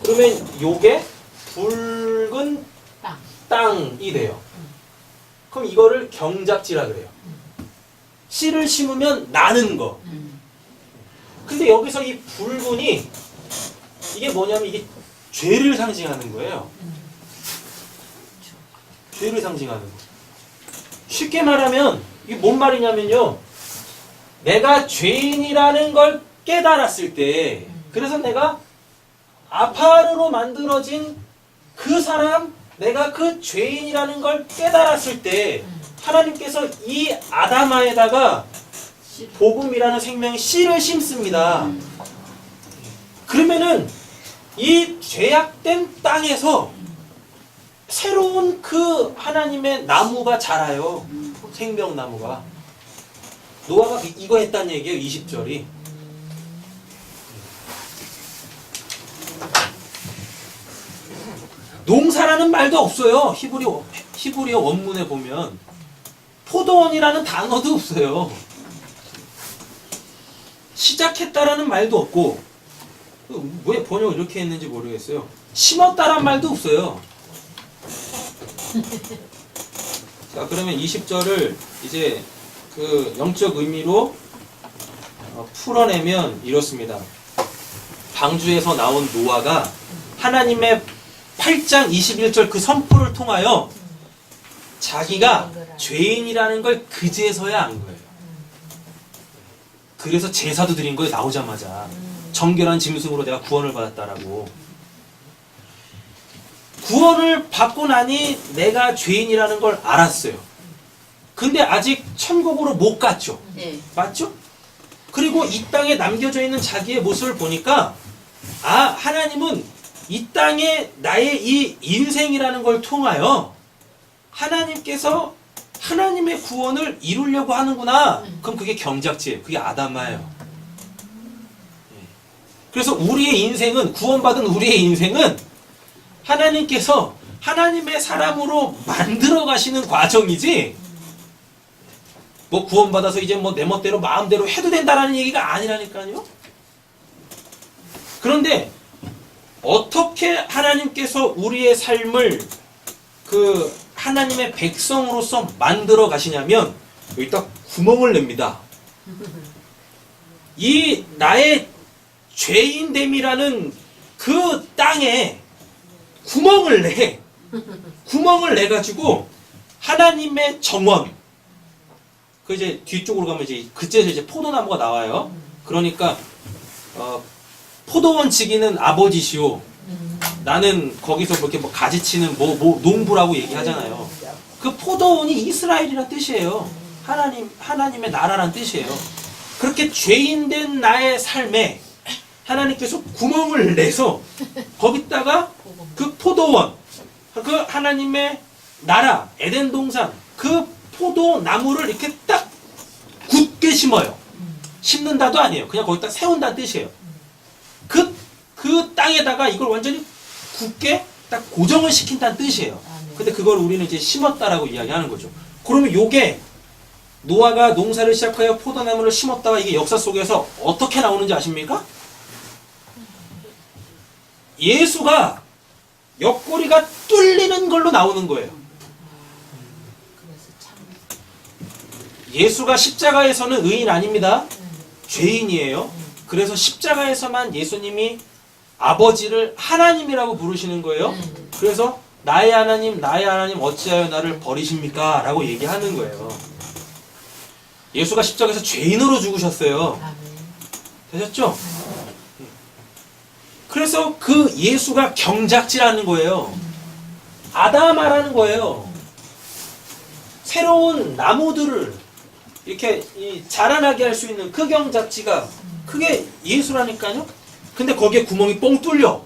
그러면 요게 붉은 땅이 돼요. 그럼 이거를 경작지라 그래요. 씨를 심으면 나는 거. 근데 여기서 이 붉은이 이게 뭐냐면 이게 죄를 상징하는 거예요. 죄를 상징하는 거. 쉽게 말하면 이게 뭔 말이냐면요. 내가 죄인이라는 걸 깨달았을 때, 그래서 내가 아파르로 만들어진 그 사람, 내가 그 죄인이라는 걸 깨달았을 때 하나님께서 이 아담아에다가 복음이라는 생명의 씨를 심습니다. 그러면은 이 죄악된 땅에서 새로운 그 하나님의 나무가 자라요. 생명나무가. 노아가 이거 했다는 얘기예요. 20절이. 농사라는 말도 없어요. 히브리어 원문에 보면 포도원이라는 단어도 없어요. 시작했다라는 말도 없고, 왜 번역을 이렇게 했는지 모르겠어요. 심었다란 말도 없어요. 자, 그러면 20절을 이제 그 영적 의미로 풀어내면 이렇습니다. 방주에서 나온 노아가 하나님의 8장 21절 그 선포를 통하여 자기가 죄인이라는 걸 그제서야 안 거예요. 그래서 제사도 드린 거예요. 나오자마자 정결한 짐승으로 내가 구원을 받았다라고. 구원을 받고 나니 내가 죄인이라는 걸 알았어요. 근데 아직 천국으로 못 갔죠. 네. 맞죠? 그리고 이 땅에 남겨져 있는 자기의 모습을 보니까 하나님은 이 땅에 나의 이 인생이라는 걸 통하여 하나님께서 하나님의 구원을 이루려고 하는구나. 그럼 그게 경작지예요. 그게 아담아예요. 그래서 우리의 인생은, 구원받은 우리의 인생은 하나님께서 하나님의 사람으로 만들어 가시는 과정이지, 뭐 구원받아서 이제 뭐 내 멋대로 마음대로 해도 된다라는 얘기가 아니라니까요. 그런데 어떻게 하나님께서 우리의 삶을 그 하나님의 백성으로서 만들어 가시냐면, 여기 딱 구멍을 냅니다. 이 나의 죄인됨이라는 그 땅에 구멍을 내. 구멍을 내가지고 하나님의 정원. 그 이제 뒤쪽으로 가면 이제 그때서 이제 포도나무가 나와요. 그러니까 포도원 지기는 아버지시오. 나는 거기서 뭐 이렇게 뭐 가지치는 뭐 농부라고 얘기하잖아요. 그 포도원이 이스라엘이란 뜻이에요. 하나님의 나라란 뜻이에요. 그렇게 죄인된 나의 삶에 하나님께서 구멍을 내서 거기다가 그 포도원, 그 하나님의 나라, 에덴 동산, 그 포도나무를 이렇게 딱 굳게 심어요. 심는다도 아니에요. 그냥 거기다 세운다는 뜻이에요. 그 땅에다가 이걸 완전히 굳게 딱 고정을 시킨다는 뜻이에요. 근데 그걸 우리는 이제 심었다라고 이야기하는 거죠. 그러면 요게 노아가 농사를 시작하여 포도나무를 심었다가 이게 역사 속에서 어떻게 나오는지 아십니까? 예수가 옆구리가 뚫리는 걸로 나오는 거예요. 예수가 십자가에서는 의인 아닙니다. 죄인이에요. 그래서 십자가에서만 예수님이 아버지를 하나님이라고 부르시는 거예요. 그래서 나의 하나님 어찌하여 나를 버리십니까? 라고 얘기하는 거예요. 예수가 십자가에서 죄인으로 죽으셨어요. 되셨죠? 그래서 그 예수가 경작지라는 거예요. 아담아라는 거예요. 새로운 나무들을 이렇게 자라나게 할 수 있는 그 경작지가 그게 예수라니까요. 근데 거기에 구멍이 뻥 뚫려.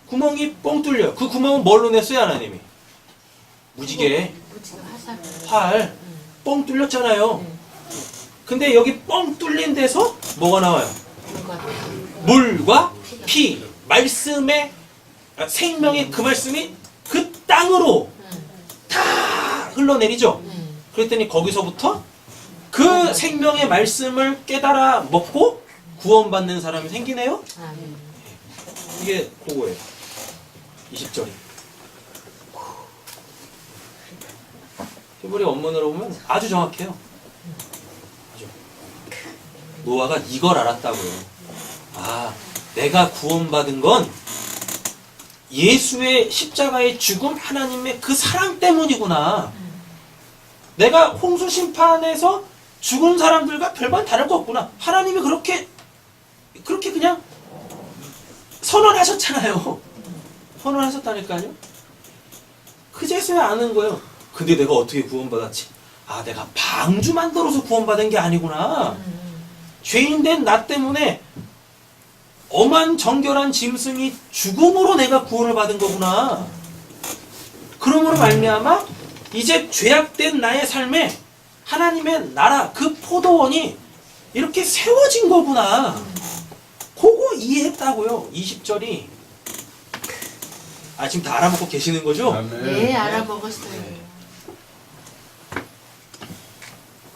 구멍이 뻥 뚫려. 그 구멍은 뭘로 냈어요, 하나님이? 무지개, 활, 뻥 뚫렸잖아요. 근데 여기 뻥 뚫린 데서 뭐가 나와요? 물과 피, 말씀의 생명의 그 말씀이 그 땅으로 다 흘러내리죠. 그랬더니 거기서부터 그 생명의 말씀을 깨달아 먹고 구원받는 사람이 생기네요. 이게 그거예요. 20절이. 히브리 원문으로 보면 아주 정확해요. 아주. 노아가 이걸 알았다고요. 내가 구원받은 건 예수의 십자가의 죽음, 하나님의 그 사랑 때문이구나. 내가 홍수 심판에서 죽은 사람들과 별반 다를 거 없구나. 하나님이 그렇게 그냥 선언하셨잖아요. 선언하셨다니까요. 그제서야 아는 거예요. 근데 내가 어떻게 구원받았지? 아, 내가 방주 만들어서 구원받은 게 아니구나. 죄인된 나 때문에 엄한 정결한 짐승이 죽음으로 내가 구원을 받은 거구나. 그러므로 말미암아 이제 죄악된 나의 삶에 하나님의 나라 그 포도원이 이렇게 세워진 거구나. 그거 이해했다고요. 20절이. 아, 지금 다 알아먹고 계시는 거죠? 아멘. 네, 알아먹었어요. 네.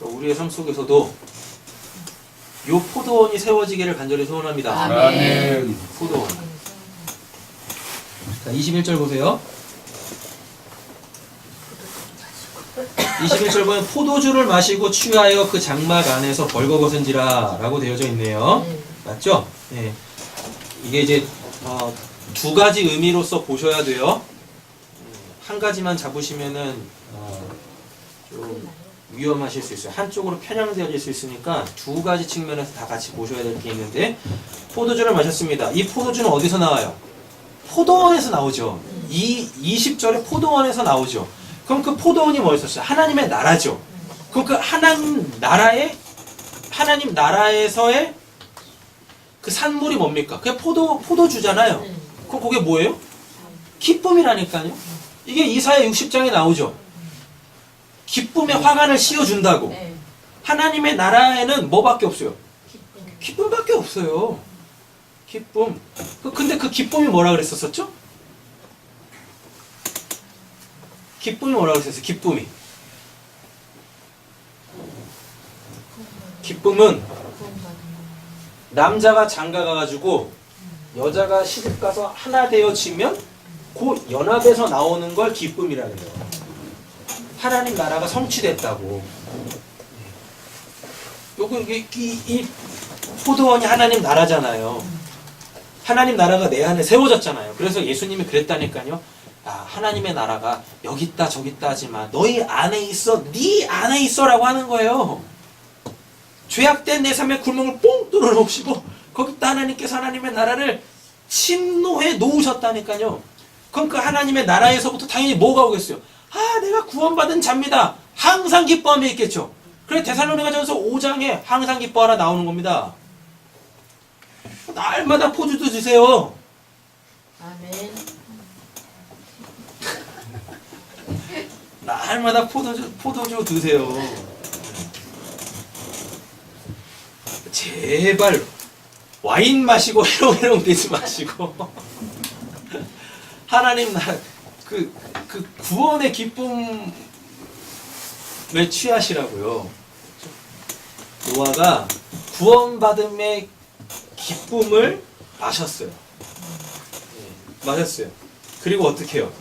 우리의 삶 속에서도 요 포도원이 세워지기를 간절히 소원합니다. 아멘. 포도원. 자, 21절 보세요. 21절 보면 포도주를 마시고 취하여 그 장막 안에서 벌거벗은지라 라고 되어져 있네요. 맞죠? 네. 이게 이제 두 가지 의미로서 보셔야 돼요. 한 가지만 잡으시면은 좀 위험하실 수 있어요. 한쪽으로 편향되어질 수 있으니까 두 가지 측면에서 다 같이 보셔야 될 게 있는데, 포도주를 마셨습니다. 이 포도주는 어디서 나와요? 포도원에서 나오죠. 이 20절에 포도원에서 나오죠. 그럼 그 포도원이 뭐였었어요? 하나님의 나라죠. 그럼 그 하나님 나라에서의 그 산물이 뭡니까? 그게 포도주잖아요. 그럼 그게 뭐예요? 기쁨이라니까요. 이게 이사야 60장에 나오죠. 기쁨의 화관을 씌워준다고. 하나님의 나라에는 뭐밖에 없어요? 기쁨밖에 없어요. 기쁨. 근데 그 기쁨이 뭐라 그랬었죠? 기쁨이 뭐라 그랬었어요? 기쁨은 남자가 장가 가가지고 여자가 시집 가서 하나 되어지면 그 연합에서 나오는 걸 기쁨이라는 거예요. 하나님 나라가 성취됐다고. 이 포도원이 하나님 나라잖아요. 하나님 나라가 내 안에 세워졌잖아요. 그래서 예수님이 그랬다니까요. 아, 하나님의 나라가 여기 있다 저기 있다 하지만 너희 안에 있어, 네 안에 있어라고 하는 거예요. 죄악된 내 삶의 구멍을 뽕 뚫어놓으시고 거기다 하나님께서 하나님의 나라를 침노해 놓으셨다니까요. 그럼 그 하나님의 나라에서부터 당연히 뭐가 오겠어요? 아, 내가 구원받은 자입니다. 항상 기뻐함이 있겠죠. 그래 데살로니가전서 5장에 항상 기뻐하라 나오는 겁니다. 날마다 포도주 드세요. 아멘. 날마다 포도주 드세요. 제발 와인 마시고 해롱해롱 되지 마시고 하나님 나라 그 구원의 기쁨에 취하시라고요. 노아가 구원받음의 기쁨을 마셨어요. 마셨어요. 그리고 어떻게 해요?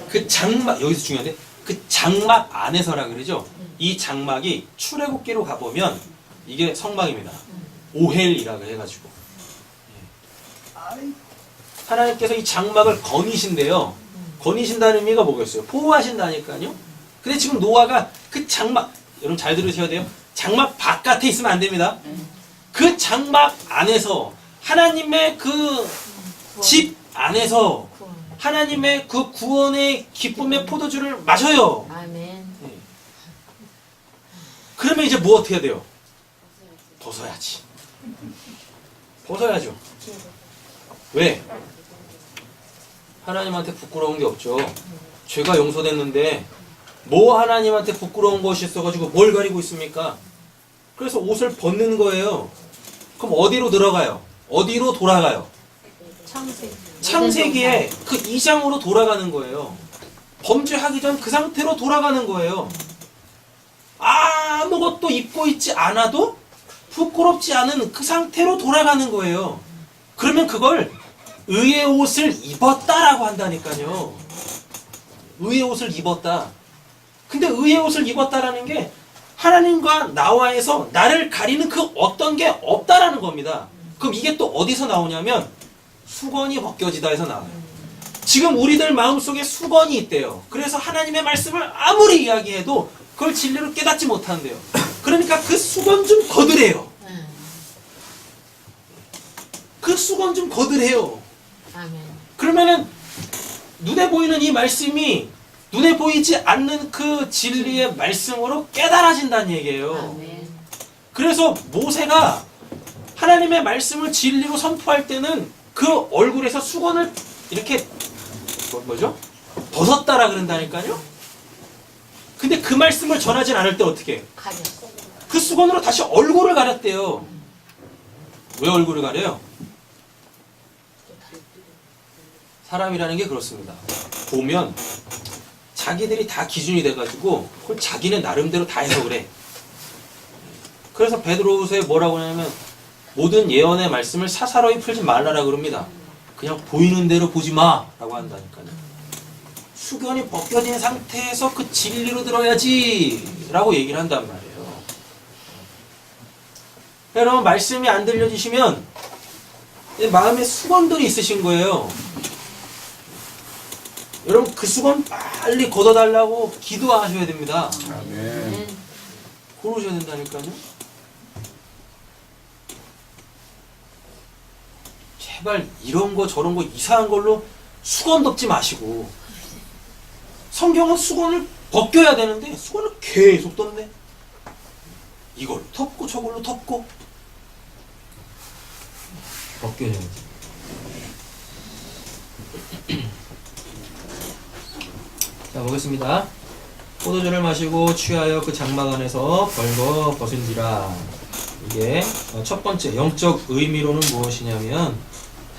그 장막, 여기서 중요한데, 그 장막 안에서라 그러죠? 이 장막이 출애굽기로 가보면 이게 성막입니다. 오헬이라고 해가지고. 하나님께서 이 장막을 거니신대요. 거니신다는 의미가 뭐겠어요? 보호하신다니까요. 근데 지금 노아가 그 장막, 여러분 잘 들으셔야 돼요. 장막 바깥에 있으면 안 됩니다. 그 장막 안에서 하나님의 그 집 안에서 하나님의 그 구원의 기쁨의 포도주를 마셔요. 아멘. 그러면 이제 뭐 어떻게 해야 돼요? 벗어야지. 벗어야죠. 왜? 하나님한테 부끄러운 게 없죠. 죄가 용서됐는데 뭐 하나님한테 부끄러운 것이 있어가지고 뭘 가리고 있습니까? 그래서 옷을 벗는 거예요. 그럼 어디로 들어가요? 어디로 돌아가요? 창세기에 그 2장으로 돌아가는 거예요. 범죄하기 전 그 상태로 돌아가는 거예요. 아무것도 입고 있지 않아도 부끄럽지 않은 그 상태로 돌아가는 거예요. 그러면 그걸 의의 옷을 입었다라고 한다니까요. 의의 옷을 입었다. 근데 의의 옷을 입었다라는 게 하나님과 나와에서 나를 가리는 그 어떤 게 없다라는 겁니다. 그럼 이게 또 어디서 나오냐면 수건이 벗겨지다에서 나와요. 지금 우리들 마음속에 수건이 있대요. 그래서 하나님의 말씀을 아무리 이야기해도 그걸 진리로 깨닫지 못한대요. 그러니까 그 수건 좀 거두래요. 그 수건 좀 거두래요. 아멘. 그러면은 눈에 보이는 이 말씀이 눈에 보이지 않는 그 진리의 말씀으로 깨달아진다는 얘기예요. 아멘. 그래서 모세가 하나님의 말씀을 진리로 선포할 때는 그 얼굴에서 수건을 이렇게 뭐죠? 벗었다라 그런다니까요. 근데 그 말씀을 전하진 않을 때 어떻게 해요? 가렸어. 그 수건으로 다시 얼굴을 가렸대요. 왜 얼굴을 가려요? 사람이라는 게 그렇습니다. 보면 자기들이 다 기준이 돼가지고 그걸 자기는 나름대로 다 해석을 해. 그래서 베드로후서에 뭐라고 하냐면 모든 예언의 말씀을 사사로이 풀지 말라라 그럽니다. 그냥 보이는 대로 보지 마라고 한다니까요. 수건이 벗겨진 상태에서 그 진리로 들어야지 라고 얘기를 한단 말이에요. 여러분 말씀이 안 들려주시면 마음에 수건들이 있으신 거예요. 여러분 그 수건 빨리 걷어달라고 기도하셔야 됩니다. 아멘. 그러셔야 된다니까요. 제발 이런 거 저런 거 이상한 걸로 수건 덮지 마시고 성경은 수건을 벗겨야 되는데 수건을 계속 덮네. 이걸로 덮고 저걸로 덮고 벗겨야지. 자 보겠습니다. 포도주를 마시고 취하여 그 장막 안에서 벌거 벗은지라. 이게 첫 번째 영적 의미로는 무엇이냐면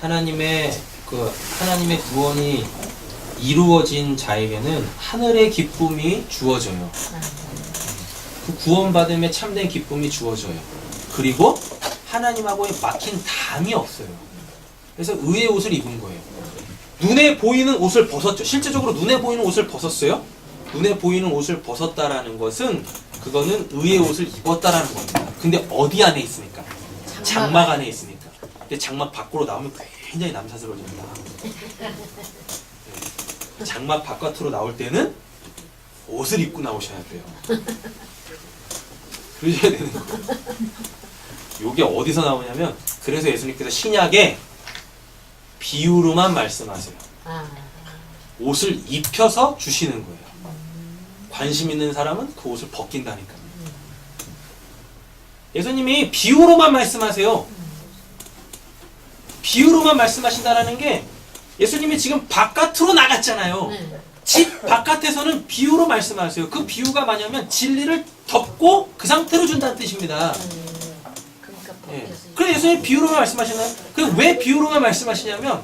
하나님의 구원이 이루어진 자에게는 하늘의 기쁨이 주어져요. 그 구원받음에 참된 기쁨이 주어져요. 그리고 하나님하고의 막힌 담이 없어요. 그래서 의의 옷을 입은 거예요. 눈에 보이는 옷을 벗었죠. 실제적으로 눈에 보이는 옷을 벗었어요. 눈에 보이는 옷을 벗었다라는 것은 그거는 의의 옷을 입었다라는 겁니다. 근데 어디 안에 있습니까? 장막 안에 있으니까. 근데 장막 밖으로 나오면 굉장히 남사스러워집니다. 장막 바깥으로 나올 때는 옷을 입고 나오셔야 돼요. 그러셔야 되는 거예요. 요게 어디서 나오냐면 그래서 예수님께서 신약에 비유로만 말씀하세요. 옷을 입혀서 주시는 거예요. 관심 있는 사람은 그 옷을 벗긴다니까요. 예수님이 비유로만 말씀하세요. 비유로만 말씀하신다는 게 예수님이 지금 바깥으로 나갔잖아요. 집 바깥에서는 비유로 말씀하세요. 그 비유가 뭐냐면 진리를 덮고 그 상태로 준다는 뜻입니다. 그러니까 예. 벗겨서 그래서 예수님이 비유로만 말씀하시나요? 왜 비유로만 말씀하시냐면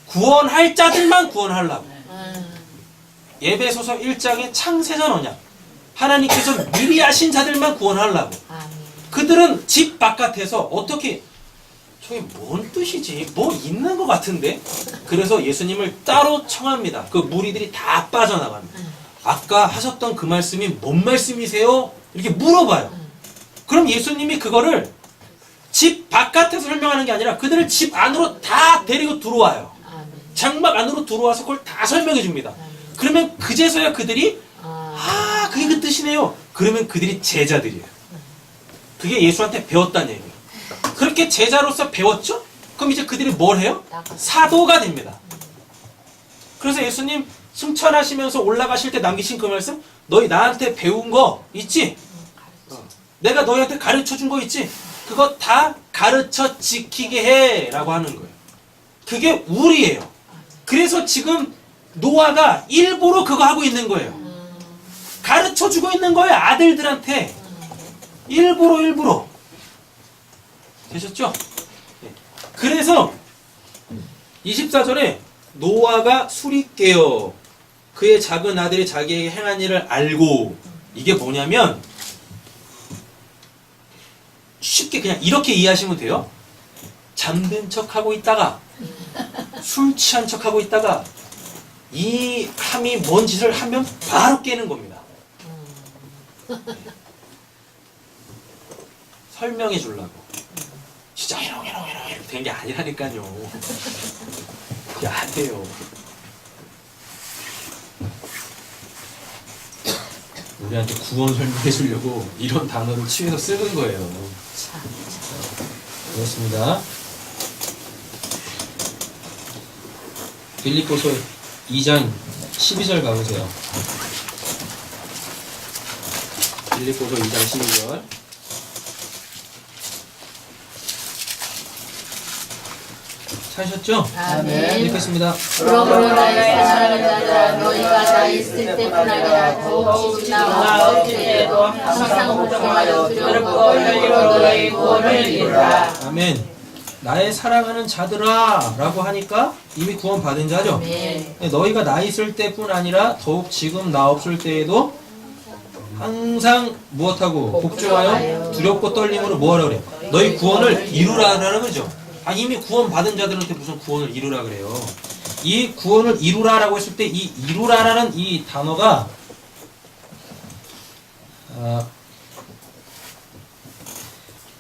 구원할 자들만 구원하려고. 예배소서 1장의 창세전 언약. 하나님께서 미리 하신 자들만 구원하려고. 그들은 집 바깥에서 어떻게 저게 뭔 뜻이지? 뭐 있는 것 같은데? 그래서 예수님을 따로 청합니다. 그 무리들이 다 빠져나갑니다. 아까 하셨던 그 말씀이 뭔 말씀이세요? 이렇게 물어봐요. 그럼 예수님이 그거를 집 바깥에서 설명하는 게 아니라 그들을 집 안으로 다 데리고 들어와요. 장막 안으로 들어와서 그걸 다 설명해 줍니다. 그러면 그제서야 그들이 그게 그 뜻이네요. 그러면 그들이 제자들이에요. 그게 예수한테 배웠다는 얘기예요. 그렇게 제자로서 배웠죠? 그럼 이제 그들이 뭘 해요? 사도가 됩니다. 그래서 예수님 승천하시면서 올라가실 때 남기신 그 말씀, 너희 나한테 배운 거 있지? 내가 너희한테 가르쳐 준 거 있지? 그거 다 가르쳐 지키게 해 라고 하는 거예요. 그게 우리예요. 그래서 지금 노아가 일부러 그거 하고 있는 거예요. 가르쳐 주고 있는 거예요. 아들들한테. 일부러. 되셨죠? 그래서 24절에 노아가 술이 깨어 그의 작은 아들이 자기에게 행한 일을 알고, 이게 뭐냐면 쉽게 그냥 이렇게 이해하시면 돼요. 잠든 척하고 있다가 술 취한 척하고 있다가 이 함이 뭔 짓을 하면 바로 깨는 겁니다. 설명해 주려고. 진짜 이러고 된 게 아니라니까요. 그게 안 돼요. 우리한테 구원 설명해 주려고 이런 단어를 취해서 쓰는 거예요. 그렇습니다. 빌립보서 2장 12절 가보세요. 빌립보서 2장 12절. 찾으셨죠? 아멘. 읽겠습니다. 그러므로 나의 사랑하는 자들아 너희가 나 있을 때뿐 아니라 더욱 지나 없을 때에도 항상 걱정하여 두렵고 열리로 너희 구원을 이루라. 아멘. 나의 사랑하는 자들아 라고 하니까 이미 구원 받은 자죠. 아멘. 너희가 나 있을 때뿐 아니라 더욱 지금 나 없을 때에도 항상 무엇하고 복종하여 두렵고 떨림으로 뭐하라 그래요? 너희 구원을 이루라라는 거죠. 이미 구원 받은 자들한테 무슨 구원을 이루라 그래요. 이 구원을 이루라라고 했을 때 이 이루라라는 이 단어가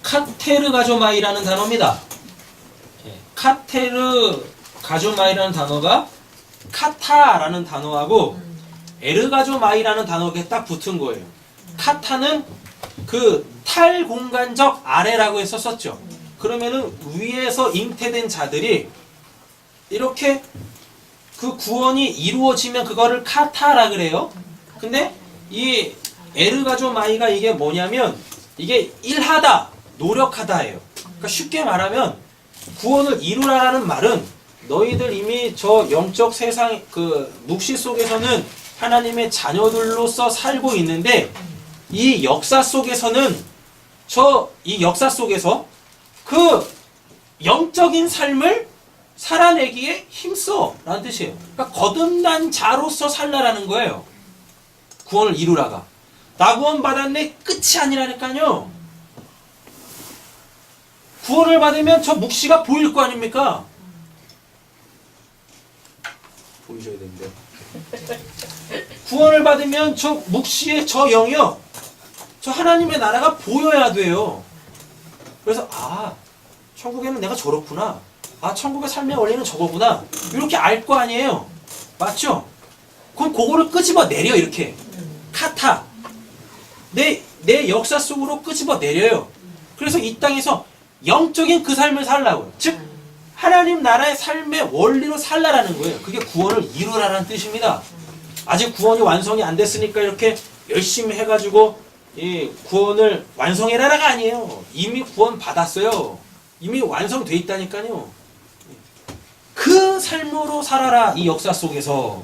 카테르 가조마이라는 단어입니다. 카테르 가조마이라는 단어가 카타라는 단어하고 에르가조마이라는 단어가 딱 붙은 거예요. 카타는 그 탈공간적 아래라고 했었었죠. 그러면은 위에서 잉태된 자들이 이렇게 그 구원이 이루어지면 그거를 카타라 그래요. 근데 이 에르가조마이가 이게 뭐냐면 이게 일하다, 노력하다예요. 그러니까 쉽게 말하면 구원을 이루라라는 말은 너희들 이미 저 영적 세상 그 묵시 속에서는 하나님의 자녀들로서 살고 있는데 이 역사 속에서는 이 역사 속에서 그 영적인 삶을 살아내기에 힘써 라는 뜻이에요. 그러니까 거듭난 자로서 살라라는 거예요. 구원을 이루라가. 나 구원 받았네 끝이 아니라니까요. 구원을 받으면 저 묵시가 보일 거 아닙니까? 보이셔야 되는데. 구원을 받으면 저 묵시의 저 영역, 저 하나님의 나라가 보여야 돼요. 그래서 천국에는 내가 저렇구나. 천국의 삶의 원리는 저거구나. 이렇게 알 거 아니에요. 맞죠? 그럼 그거를 끄집어 내려 이렇게. 카타. 내 역사 속으로 끄집어 내려요. 그래서 이 땅에서 영적인 그 삶을 살라고요. 즉 하나님 나라의 삶의 원리로 살라라는 거예요. 그게 구원을 이루라라는 뜻입니다. 아직 구원이 완성이 안 됐으니까 이렇게 열심히 해가지고 이 구원을 완성해라라가 아니에요. 이미 구원 받았어요. 이미 완성돼 있다니까요. 그 삶으로 살아라 이 역사 속에서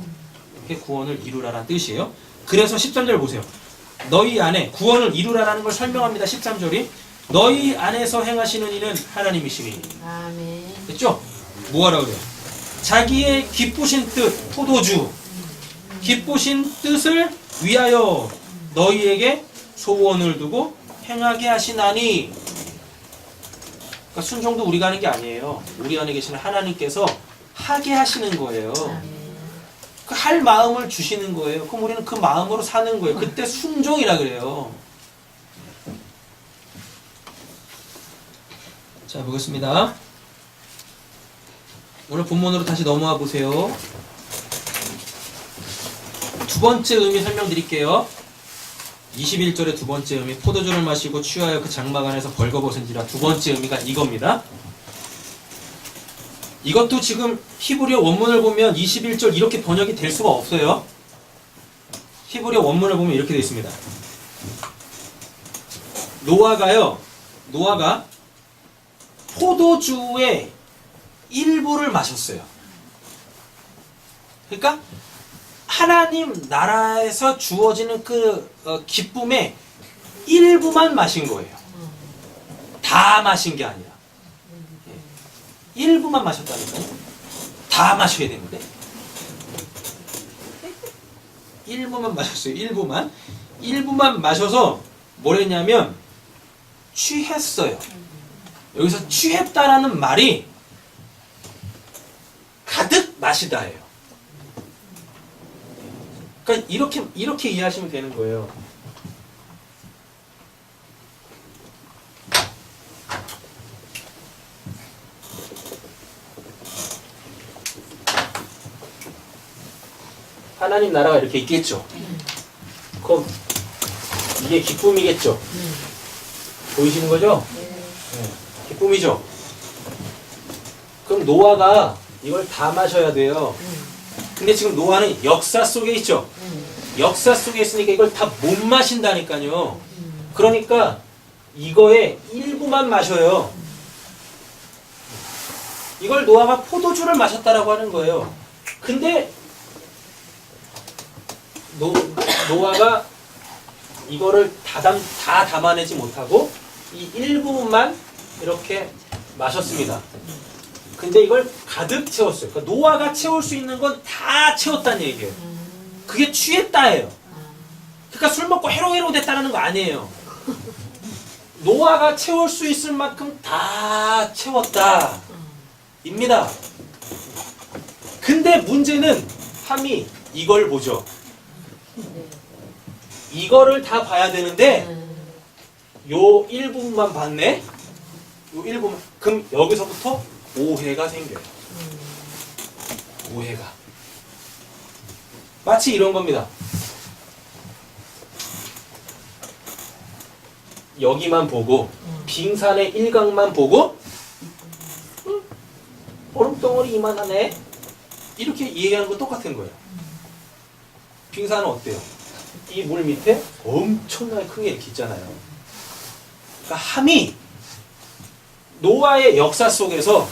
이렇게 구원을 이루라라는 뜻이에요. 그래서 13절 보세요. 너희 안에 구원을 이루라라는 걸 설명합니다. 13절이 너희 안에서 행하시는 이는 하나님이시니. 아멘. 됐죠? 뭐하라 그래요? 자기의 기쁘신 뜻, 포도주 기쁘신 뜻을 위하여 너희에게 소원을 두고 행하게 하시나니. 그러니까 순종도 우리가 하는 게 아니에요. 우리 안에 계시는 하나님께서 하게 하시는 거예요. 그 할 마음을 주시는 거예요. 그럼 우리는 그 마음으로 사는 거예요. 그때 순종이라 그래요. 자, 보겠습니다. 오늘 본문으로 다시 넘어와 보세요. 두 번째 의미 설명드릴게요. 21절의 두 번째 의미, 포도주를 마시고 취하여 그 장막 안에서 벌거벗은지라. 두 번째 의미가 이겁니다. 이것도 지금 히브리어 원문을 보면 21절 이렇게 번역이 될 수가 없어요. 히브리어 원문을 보면 이렇게 되어 있습니다. 노아가 포도주의 일부를 마셨어요. 그러니까 하나님 나라에서 주어지는 그 기쁨의 일부만 마신 거예요. 다 마신 게 아니라. 일부만 마셨다니까요. 다 마셔야 되는데. 일부만 마셨어요. 일부만 마셔서 뭘 했냐면 취했어요. 여기서 취했다라는 말이 가득 마시다예요. 그러니까 이렇게 이해하시면 되는 거예요. 하나님 나라가 이렇게 있겠죠. 그럼 이게 기쁨이겠죠. 보이시는 거죠? 네. 기쁨이죠. 그럼 노아가 이걸 다 마셔야 돼요. 근데 지금 노아는 역사 속에 있죠. 역사 속에 있으니까 이걸 다 못 마신다니까요. 그러니까 이거의 일부만 마셔요. 이걸 노아가 포도주를 마셨다라고 하는 거예요. 근데 노아가 이거를 다 담아내지 못하고 이 일부분만 이렇게 마셨습니다. 근데 이걸 가득 채웠어요. 그러니까 노아가 채울 수 있는 건 다 채웠다는 얘기예요. 그게 취했다예요. 그러니까 술 먹고 해롱해롱 됐다는 거 아니에요. 노아가 채울 수 있을 만큼 다 채웠다 입니다. 근데 문제는 함이 이걸 보죠. 이거를 다 봐야 되는데 요 일부분만 봤네. 요 일부분. 그럼 여기서부터 오해가 생겨요. 오해가. 마치 이런 겁니다. 여기만 보고 빙산의 일각만 보고 얼음덩어리 이만하네 이렇게 이해하는 거 똑같은 거예요. 빙산은 어때요? 이 물 밑에 엄청나게 큰 게 이렇게 있잖아요. 그러니까 함이 노아의 역사 속에서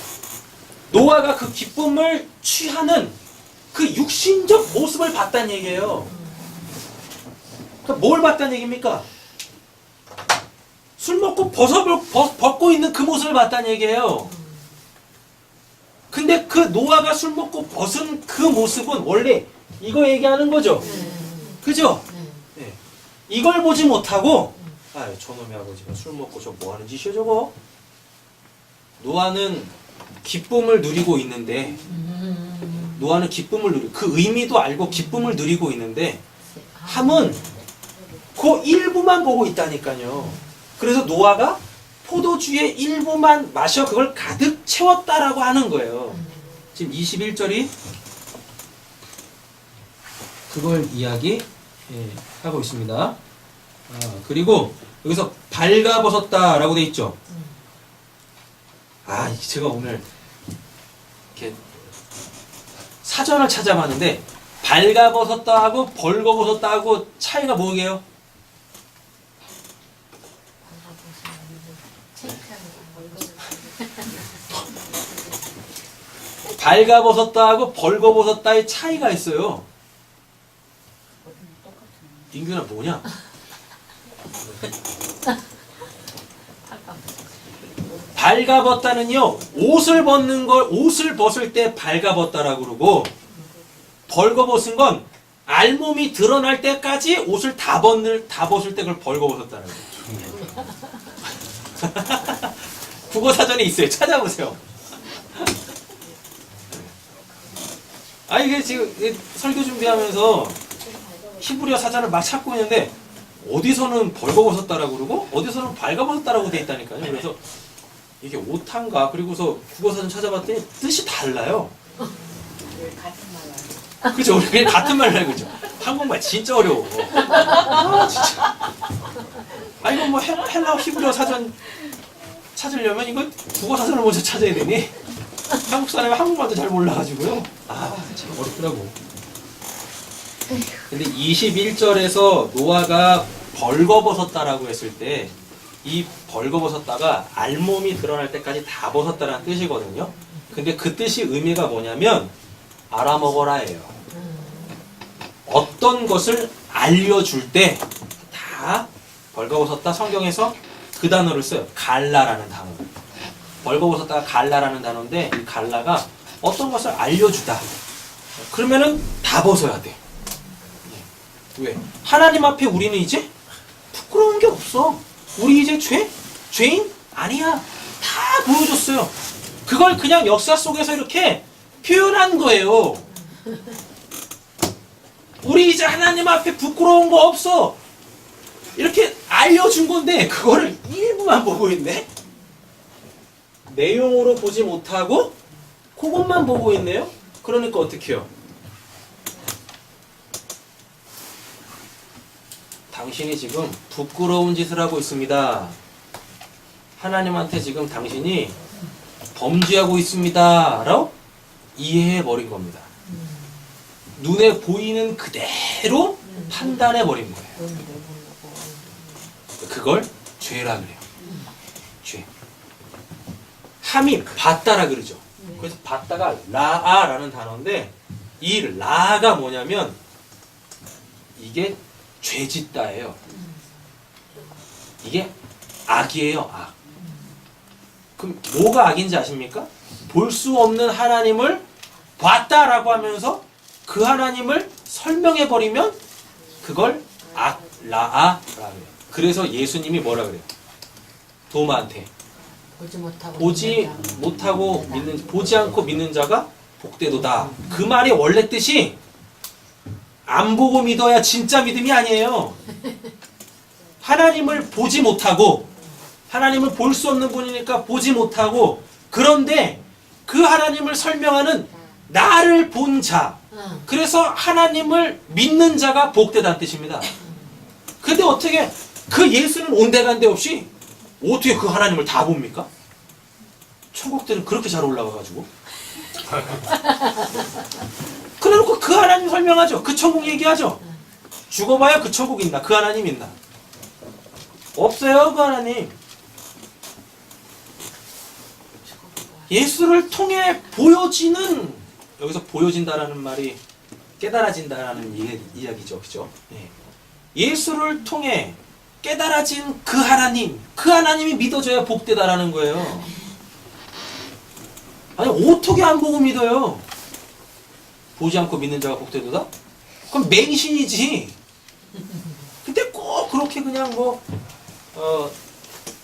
노아가 그 기쁨을 취하는 그 육신적 모습을 봤다는 얘기예요. 그러니까 뭘 봤다는 얘기입니까? 술 먹고 벗고 있는 그 모습을 봤다는 얘기예요. 근데 그 노아가 술 먹고 벗은 그 모습은 원래 이거 얘기하는 거죠. 그죠? 네. 이걸 보지 못하고 저놈의 아버지가 술 먹고 저 뭐 하는 짓이야 저거? 노아는 기쁨을 누리고 있는데 노아는 기쁨을 누리고 그 의미도 알고 기쁨을 누리고 있는데 함은 그 일부만 보고 있다니까요. 그래서 노아가 포도주의 일부만 마셔 그걸 가득 채웠다라고 하는 거예요. 지금 21절이 그걸 이야기하고 있습니다. 그리고 여기서 발가벗었다라고 돼 있죠. 제가 오늘 이렇게 사전을 찾아봤는데 발가벗었다하고 벌거벗었다하고 차이가 뭐게요? 발가벗었다하고 벌거벗었다의 차이가 있어요. 인규나 뭐냐? 발가벗다는요 옷을 벗을 때 발가벗다라고 그러고 벌거벗은 건 알몸이 드러날 때까지 옷을 다 벗을 때 그걸 벌거벗었다는 거예요. 국어 사전에 있어요. 찾아보세요. 이게 지금 설교 준비하면서 히브리어 사전을 막 찾고 있는데 어디서는 벌거벗었다라고 그러고 어디서는 발가벗었다라고 돼 있다니까요. 그래서 이게 오탄가 그리고서 국어사전 찾아봤더니 뜻이 달라요. 그죠? 우리 그냥 같은 말을 알고 있죠. 한국말 진짜 어려워. 진짜. 이거 뭐 헬라어 히브리어 사전 찾으려면 이거 국어사전을 먼저 찾아야 되니 한국 사람이 한국말도 잘 몰라가지고요. 참 어렵더라고. 근데 21절에서 노아가 벌거벗었다라고 했을 때 이 벌거벗었다가 알몸이 드러날 때까지 다 벗었다라는 뜻이거든요. 근데 그 뜻이 의미가 뭐냐면 알아먹어라예요. 어떤 것을 알려줄 때 다 벌거벗었다 성경에서 그 단어를 써요. 갈라라는 단어. 벌거벗었다가 갈라라는 단어인데 이 갈라가 어떤 것을 알려주다. 그러면은 다 벗어야 돼. 왜? 하나님 앞에 우리는 이제 부끄러운 게 없어. 우리 이제 죄인? 아니야. 다 보여줬어요. 그걸 그냥 역사 속에서 이렇게 표현한 거예요. 우리 이제 하나님 앞에 부끄러운 거 없어. 이렇게 알려준 건데 그거를 일부만 보고 있네. 내용으로 보지 못하고 그것만 보고 있네요. 그러니까 어떻게 해요? 당신이 지금 부끄러운 짓을 하고 있습니다. 하나님한테 지금 당신이 범죄하고 있습니다. 라고 이해해버린 겁니다. 눈에 보이는 그대로 판단해 버린 거예요. 그걸 죄라 그래요. 죄. 함이 봤다라 그러죠. 그래서 봤다가 라아라는 단어인데 이 라가 뭐냐면 이게 죄짓다예요. 이게 악이에요. 악. 그럼 뭐가 악인지 아십니까? 볼 수 없는 하나님을 봤다라고 하면서 그 하나님을 설명해 버리면 그걸 악, 라아라고 해요. 그래서 예수님이 뭐라 그래요? 도마한테 보지 않고 믿는 자가 복되도다. 그 말의 원래 뜻이 안 보고 믿어야 진짜 믿음이 아니에요. 하나님을 보지 못하고 하나님을 볼 수 없는 분이니까 보지 못하고 그런데 그 하나님을 설명하는 나를 본 자. 그래서 하나님을 믿는 자가 복되다는 뜻입니다. 근데 어떻게 그 예수는 온데간데 없이 어떻게 그 하나님을 다 봅니까? 천국들은 그렇게 잘 올라가가지고 그래놓고 그 하나님 설명하죠. 그 천국 얘기하죠. 죽어봐야 그 천국 있나? 그 하나님 있나? 없어요. 그 하나님. 예수를 통해 보여지는, 여기서 보여진다라는 말이 깨달아진다라는 이야기죠. 그죠? 네. 예수를 통해 깨달아진 그 하나님이 믿어져야 복되다라는 거예요. 아니 어떻게 안 보고 믿어요? 보지 않고 믿는 자가 복되도다? 그럼 맹신이지. 근데 꼭 그렇게 그냥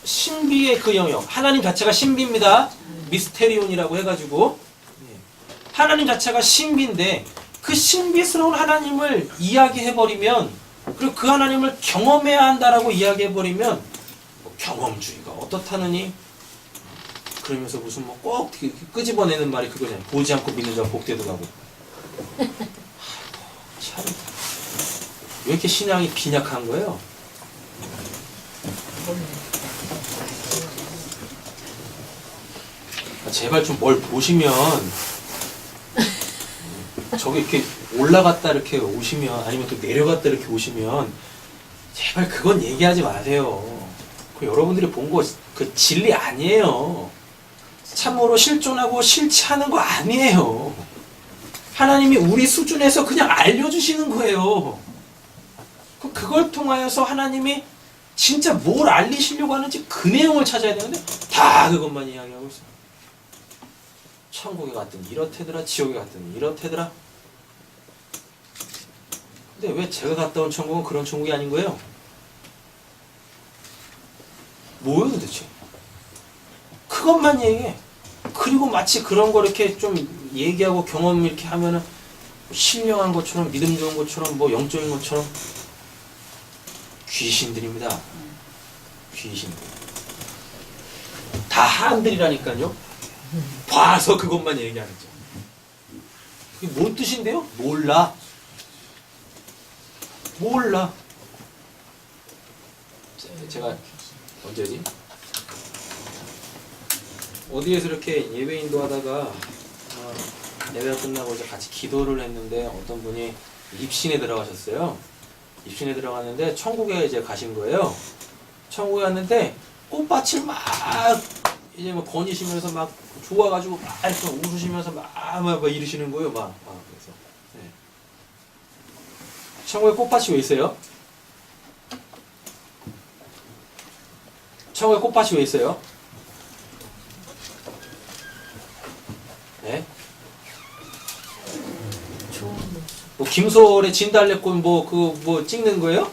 신비의 그 영역, 하나님 자체가 신비입니다. 미스테리온이라고 해가지고 하나님 자체가 신비인데 그 신비스러운 하나님을 이야기해버리면, 그리고 그 하나님을 경험해야 한다라고 이야기해버리면 경험주의가 어떻다느니? 그러면서 무슨 꼭 끄집어내는 말이 그거잖아요. 보지 않고 믿는 자가 복되더라고. 참, 왜 이렇게 신앙이 빈약한 거예요? 제발 좀 뭘 보시면 저기 이렇게 올라갔다 이렇게 오시면, 아니면 또 내려갔다 이렇게 오시면 제발 그건 얘기하지 마세요. 그 여러분들이 본 거 그 진리 아니에요. 참으로 실존하고 실체하는 거 아니에요. 하나님이 우리 수준에서 그냥 알려주시는 거예요. 그걸 통하여서 하나님이 진짜 뭘 알리시려고 하는지 그 내용을 찾아야 되는데 다 그것만 이야기하고 있어요. 천국에 갔더니 이렇대더라, 지옥에 갔더니 이렇대더라. 근데 왜 제가 갔다 온 천국은 그런 천국이 아닌 거예요? 뭐예요 도대체? 그것만 얘기해. 그리고 마치 그런 거 이렇게 좀 얘기하고 경험 이렇게 하면은 신령한 것처럼, 믿음 좋은 것처럼, 영적인 것처럼. 귀신들입니다. 귀신들. 다 한들이라니까요. 봐서 그것만 얘기하는 거. 그게 뭔 뜻인데요? 몰라. 제가 언제지? 어디에서 이렇게 예배 인도하다가 예배가 끝나고 이제 같이 기도를 했는데 어떤 분이 입신에 들어가셨어요. 입신에 들어갔는데 천국에 이제 가신 거예요. 천국에 갔는데 꽃밭을 막 이제 거니시면서 막 좋아가지고 막 이렇게 웃으시면서 막 이러시는 거예요. 그래서 네. 천국에 꽃밭이 왜 있어요? 천국에 꽃밭이 왜 있어요? 네? 김소월의 진달래꽃 찍는 거예요?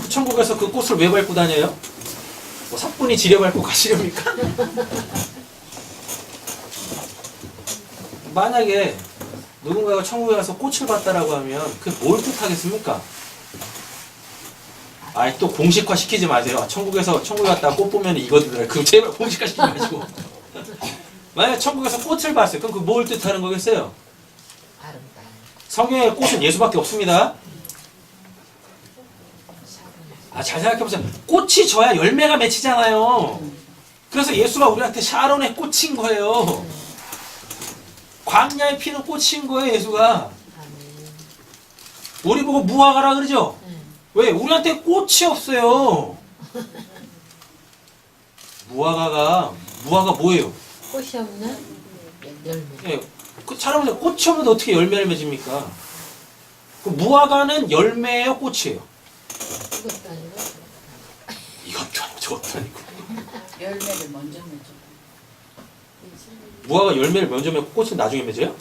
천국에서 그 꽃을 왜 밟고 다녀요? 사뿐히 지려 밟고 가시렵니까? 만약에 누군가가 천국에 가서 꽃을 봤다라고 하면 그게 뭘 뜻하겠습니까? 아이 또 공식화 시키지 마세요. 천국에 갔다가 꽃 보면 이거더라. 그럼 제발 공식화 시키지 마시고. 만약에 천국에서 꽃을 봤어요. 그럼 그 뭘 뜻하는 거겠어요? 성경에 꽃은 예수밖에 없습니다. 잘 생각해보세요. 꽃이 져야 열매가 맺히잖아요. 그래서 예수가 우리한테 샤론의 꽃인 거예요. 광야에 피는 꽃인 거예요, 예수가. 우리 보고 무화과라 그러죠? 왜? 우리한테 꽃이 없어요. 무화과 뭐예요? 꽃이 없는 열매. 예, 그 사람은 꽃이 없는데 어떻게 열매를 맺습니까? 그 무화과는 열매예요, 꽃이에요? 이것도 아니고. 이것도 아니고 저것도 아니고. 열매를 먼저 맺어. 무화과 열매를 먼저 맺고 꽃은 나중에 맺어요?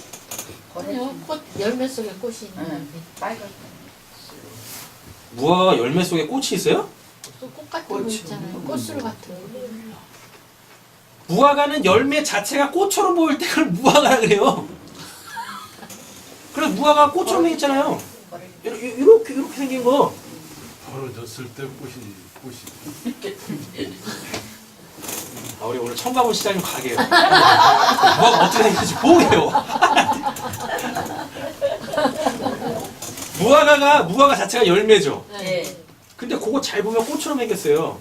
아니요, 꽃 열매 속에 꽃이 있는데 빨간. 무화과 열매 속에 꽃이 있어요? 또 꽃 같은 거 꽃이 있잖아요. 꽃술 같은 거. 무화과는 열매 자체가 꽃처럼 보일 때 그걸 무화과라 그래요. 그래서 무화과가 꽃처럼 생겼잖아요. 이렇게 생긴 거. 벌어졌을 때 꽃이 아, 우리 오늘 처음 가본 시장님 가게요. 무화과 어떻게 생겼는지 보게요. 무화과 자체가 열매죠. 네. 근데 그거 잘 보면 꽃처럼 생겼어요.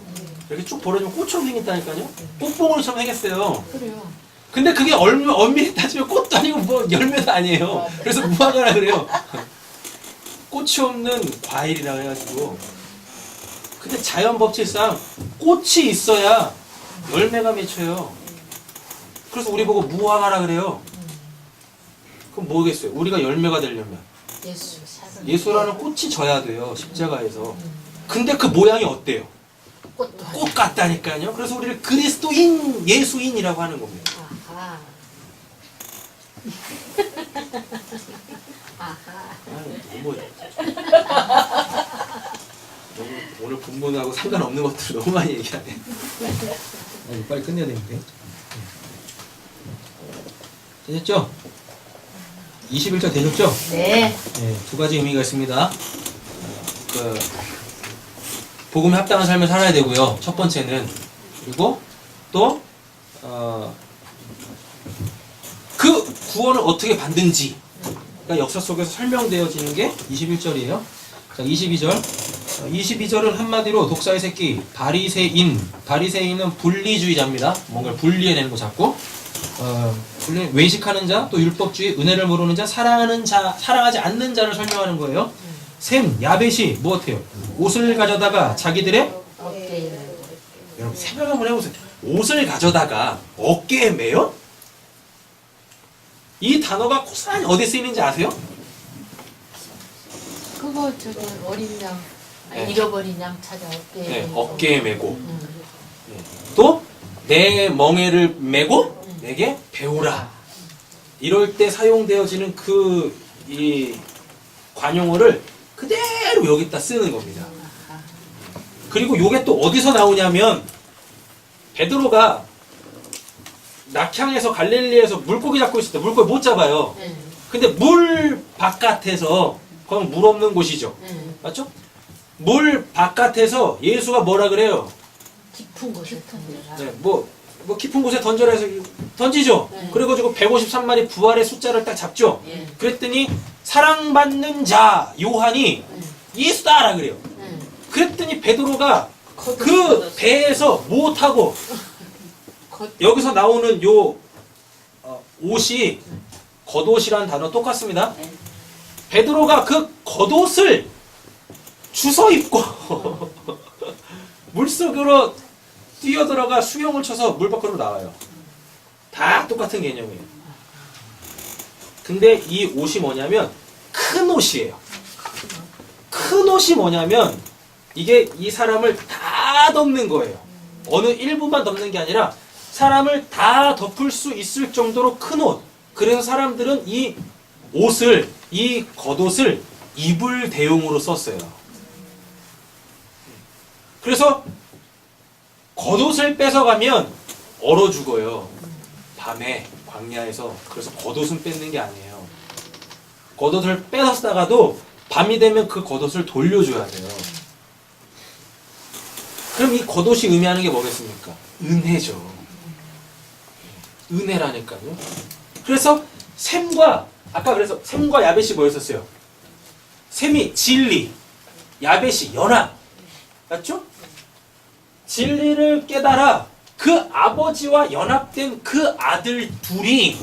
이렇게 쭉 벌어지면 꽃처럼 생겼다니까요. 꽃봉오리처럼 생겼어요. 그래요. 근데 그게 엄밀히 따지면 꽃도 아니고 뭐 열매도 아니에요. 그래서 무화과라 그래요. 꽃이 없는 과일이라 해가지고. 근데 자연 법칙상 꽃이 있어야 열매가 맺혀요. 그래서 우리 보고 무화과라 그래요. 그럼 뭐겠어요? 우리가 열매가 되려면 예수 사랑. 예수라는 꽃이 져야 돼요. 십자가에서. 근데 그 모양이 어때요? 꽃도 꽃 같다니까요. 그래서 우리를 그리스도인, 예수인이라고 하는 겁니다. 아하. 아하. 너무 오늘 본문하고 상관없는 것들을 너무 많이 얘기하네. 빨리 끝내야 되는데. 되셨죠? 21절 되셨죠? 네. 네, 두 가지 의미가 있습니다. 복음에 합당한 삶을 살아야 되고요. 첫 번째는. 그리고 또 그 구원을 어떻게 받는지가 역사 속에서 설명되어지는 게 21절이에요. 자, 22절. 22절은 한마디로 독사의 새끼, 바리새인. 바리새인은 분리주의자입니다. 뭔가를 분리해내는 거 자꾸. 외식하는 자, 또 율법주의, 은혜를 모르는 자, 사랑하지 않는 자를 설명하는 거예요. 셈, 야벳이 뭐 어때요? 옷을 가져다가 자기들의 어깨에. 여러분 생각 한번 해보세요. 옷을 가져다가 어깨에 매요? 이 단어가 고스란히 어디 쓰이는지 아세요? 그거 저기 어린 양, 네. 잃어버린 양 찾아 어깨에. 네, 메고. 어깨에 매고. 또 내 멍에를 메고 내게 배우라. 이럴 때 사용되어지는 이 관용어를 그대로 여기다 쓰는 겁니다. 그리고 요게 또 어디서 나오냐면 베드로가 낙향에서 갈릴리에서 물고기 잡고 있을 때 물고기 못 잡아요. 네. 근데 물 바깥에서, 거기 물 없는 곳이죠. 네. 맞죠? 물 바깥에서 예수가 뭐라 그래요? 깊은 곳에 던져라. 네, 뭐 깊은 곳에 던져라 해서 던지죠. 네. 그래가지고 153마리 부활의 숫자를 딱 잡죠. 네. 그랬더니 사랑받는 자 요한이 예수다라 그래요. 네. 그랬더니 베드로가 그 걷어. 배에서 못하고 여기서 나오는 요 옷이 겉옷이라는 단어 똑같습니다. 네. 베드로가 그 겉옷을 주워 입고 물속으로 뛰어들어가 수영을 쳐서 물 밖으로 나와요. 다 똑같은 개념이에요. 근데 이 옷이 뭐냐면 큰 옷이에요. 큰 옷이 뭐냐면 이게 이 사람을 다 덮는 거예요. 어느 일부만 덮는 게 아니라 사람을 다 덮을 수 있을 정도로 큰 옷. 그래서 사람들은 이 옷을, 이 겉옷을 이불 대용으로 썼어요. 그래서 겉옷을 뺏어가면 얼어 죽어요. 밤에 광야에서. 그래서 겉옷은 뺏는 게 아니에요. 겉옷을 뺏었다가도 밤이 되면 그 겉옷을 돌려줘야 돼요. 그럼 이 겉옷이 의미하는 게 뭐겠습니까? 은혜죠. 은혜라니까요. 그래서 셈과 아까 그래서 셈과 야벳이 뭐였었어요? 셈이 진리, 야벳이 연합. 맞죠? 진리를 깨달아 그 아버지와 연합된 그 아들 둘이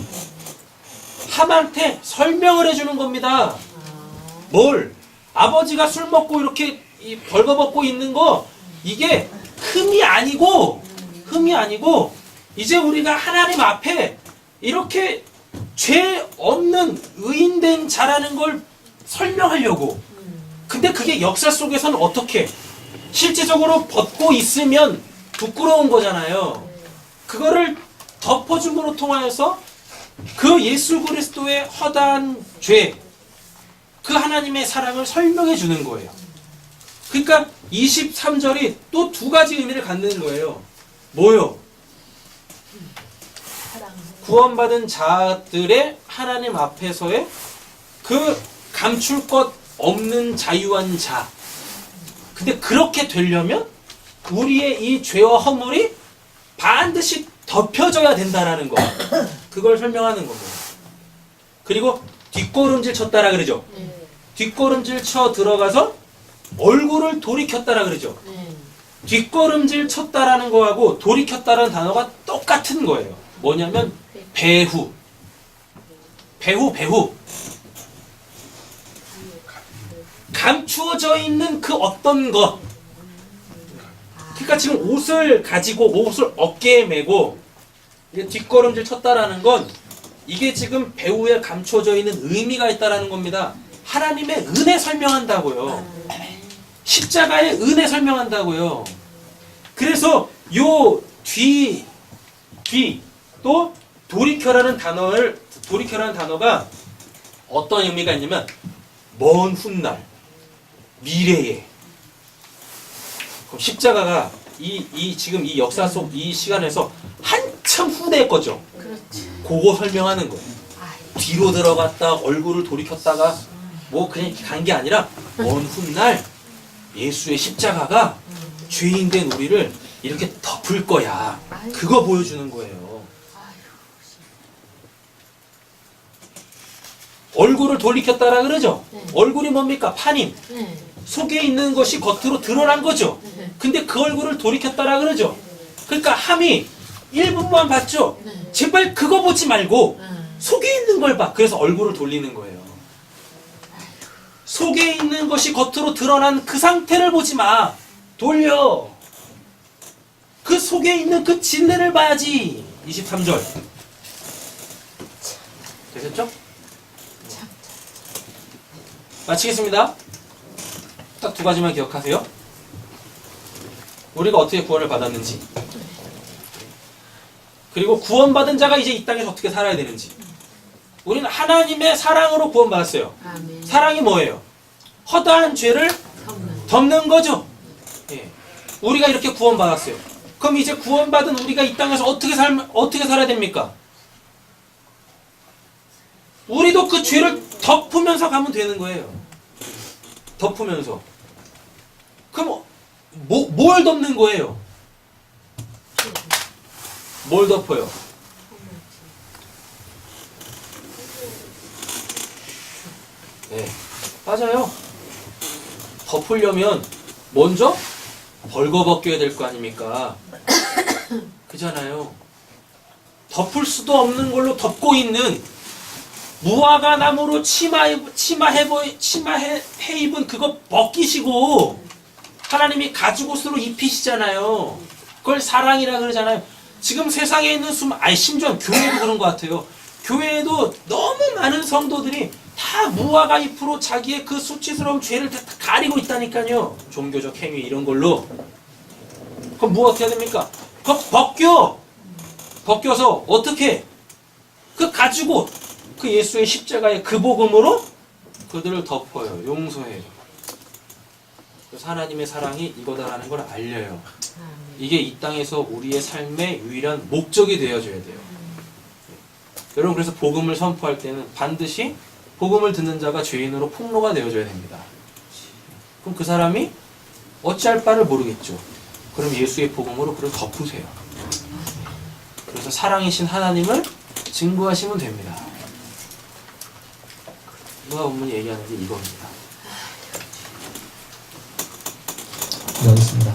함한테 설명을 해주는 겁니다. 뭘? 아버지가 술 먹고 이렇게 벌거벗고 있는 거 이게 흠이 아니고 이제 우리가 하나님 앞에 이렇게 죄 없는 의인된 자라는 걸 설명하려고. 근데 그게 역사 속에서는 어떻게 실제적으로 벗고 있으면 부끄러운 거잖아요. 그거를 덮어줌으로 통하여서 그 예수 그리스도의 허다한 죄, 그 하나님의 사랑을 설명해 주는 거예요. 그러니까 23절이 또 두 가지 의미를 갖는 거예요. 뭐요? 구원받은 자들의 하나님 앞에서의 그 감출 것 없는 자유한 자. 근데 그렇게 되려면 우리의 이 죄와 허물이 반드시 덮여져야 된다라는 거. 그걸 설명하는 거고. 그리고 뒷걸음질 쳤다라 그러죠. 뒷걸음질 쳐 들어가서 얼굴을 돌이켰다라 그러죠. 뒷걸음질 쳤다라는 거하고 돌이켰다라는 단어가 똑같은 거예요. 뭐냐면 배후. 감추어져 있는 그 어떤 것. 그러니까 지금 옷을 가지고 옷을 어깨에 메고 이게 뒷걸음질 쳤다라는 건 이게 지금 배후에 감추어져 있는 의미가 있다라는 겁니다. 하나님의 은혜 설명한다고요. 십자가의 은혜 설명한다고요. 그래서 요 뒤 또 돌이켜라는 단어가 어떤 의미가 있냐면 먼 훗날 미래에. 그럼 십자가가 지금 이 역사 속 이 시간에서 한참 후대의 거죠. 그렇지. 그거 설명하는 거예요. 뒤로 들어갔다 얼굴을 돌이켰다가 뭐 그냥 간 게 아니라 먼 훗날 예수의 십자가가 죄인된 우리를 이렇게 덮을 거야. 그거 보여주는 거예요. 얼굴을 돌이켰다라 그러죠. 얼굴이 뭡니까? 파님. 속에 있는 것이 겉으로 드러난 거죠. 근데 그 얼굴을 돌이켰다라 그러죠. 그러니까 함이 1분만 봤죠. 제발 그거 보지 말고 속에 있는 걸 봐. 그래서 얼굴을 돌리는 거예요. 속에 있는 것이 겉으로 드러난 그 상태를 보지 마. 돌려. 그 속에 있는 그 진리를 봐야지. 23절. 되셨죠? 마치겠습니다. 딱 두 가지만 기억하세요. 우리가 어떻게 구원을 받았는지, 그리고 구원받은 자가 이제 이 땅에서 어떻게 살아야 되는지. 우리는 하나님의 사랑으로 구원받았어요. 아멘. 사랑이 뭐예요? 허다한 죄를 덮는 거죠. 예. 우리가 이렇게 구원받았어요. 그럼 이제 구원받은 우리가 이 땅에서 어떻게 살아야 됩니까? 우리도 그 죄를 덮으면서 가면 되는 거예요. 덮으면서. 그럼 뭘 덮는 거예요? 뭘 덮어요? 네, 맞아요. 덮으려면 먼저 벌거벗겨야 될 거 아닙니까? 그잖아요. 덮을 수도 없는 걸로 덮고 있는 무화과 나무로 치마해 입은 그거 벗기시고 하나님이 가죽옷으로 입히시잖아요. 그걸 사랑이라 그러잖아요. 지금 세상에 있는 심지어 교회도 그런 것 같아요. 교회에도 너무 많은 성도들이 다 무화과 잎으로 자기의 그 수치스러운 죄를 다 가리고 있다니까요. 종교적 행위 이런 걸로. 그럼 뭐 어떻게 해야 됩니까? 그거 벗겨서 어떻게? 그 가지고 그 예수의 십자가의 그 복음으로 그들을 덮어요. 용서해요. 그래서 하나님의 사랑이 이거다라는 걸 알려요. 이게 이 땅에서 우리의 삶의 유일한 목적이 되어줘야 돼요. 여러분, 그래서 복음을 선포할 때는 반드시 복음을 듣는 자가 죄인으로 폭로가 되어줘야 됩니다. 그럼 그 사람이 어찌할 바를 모르겠죠. 그럼 예수의 복음으로 그를 덮으세요. 그래서 사랑이신 하나님을 증거하시면 됩니다. 누가 본문이 얘기하는 게 이겁니다. 기도하겠습니다.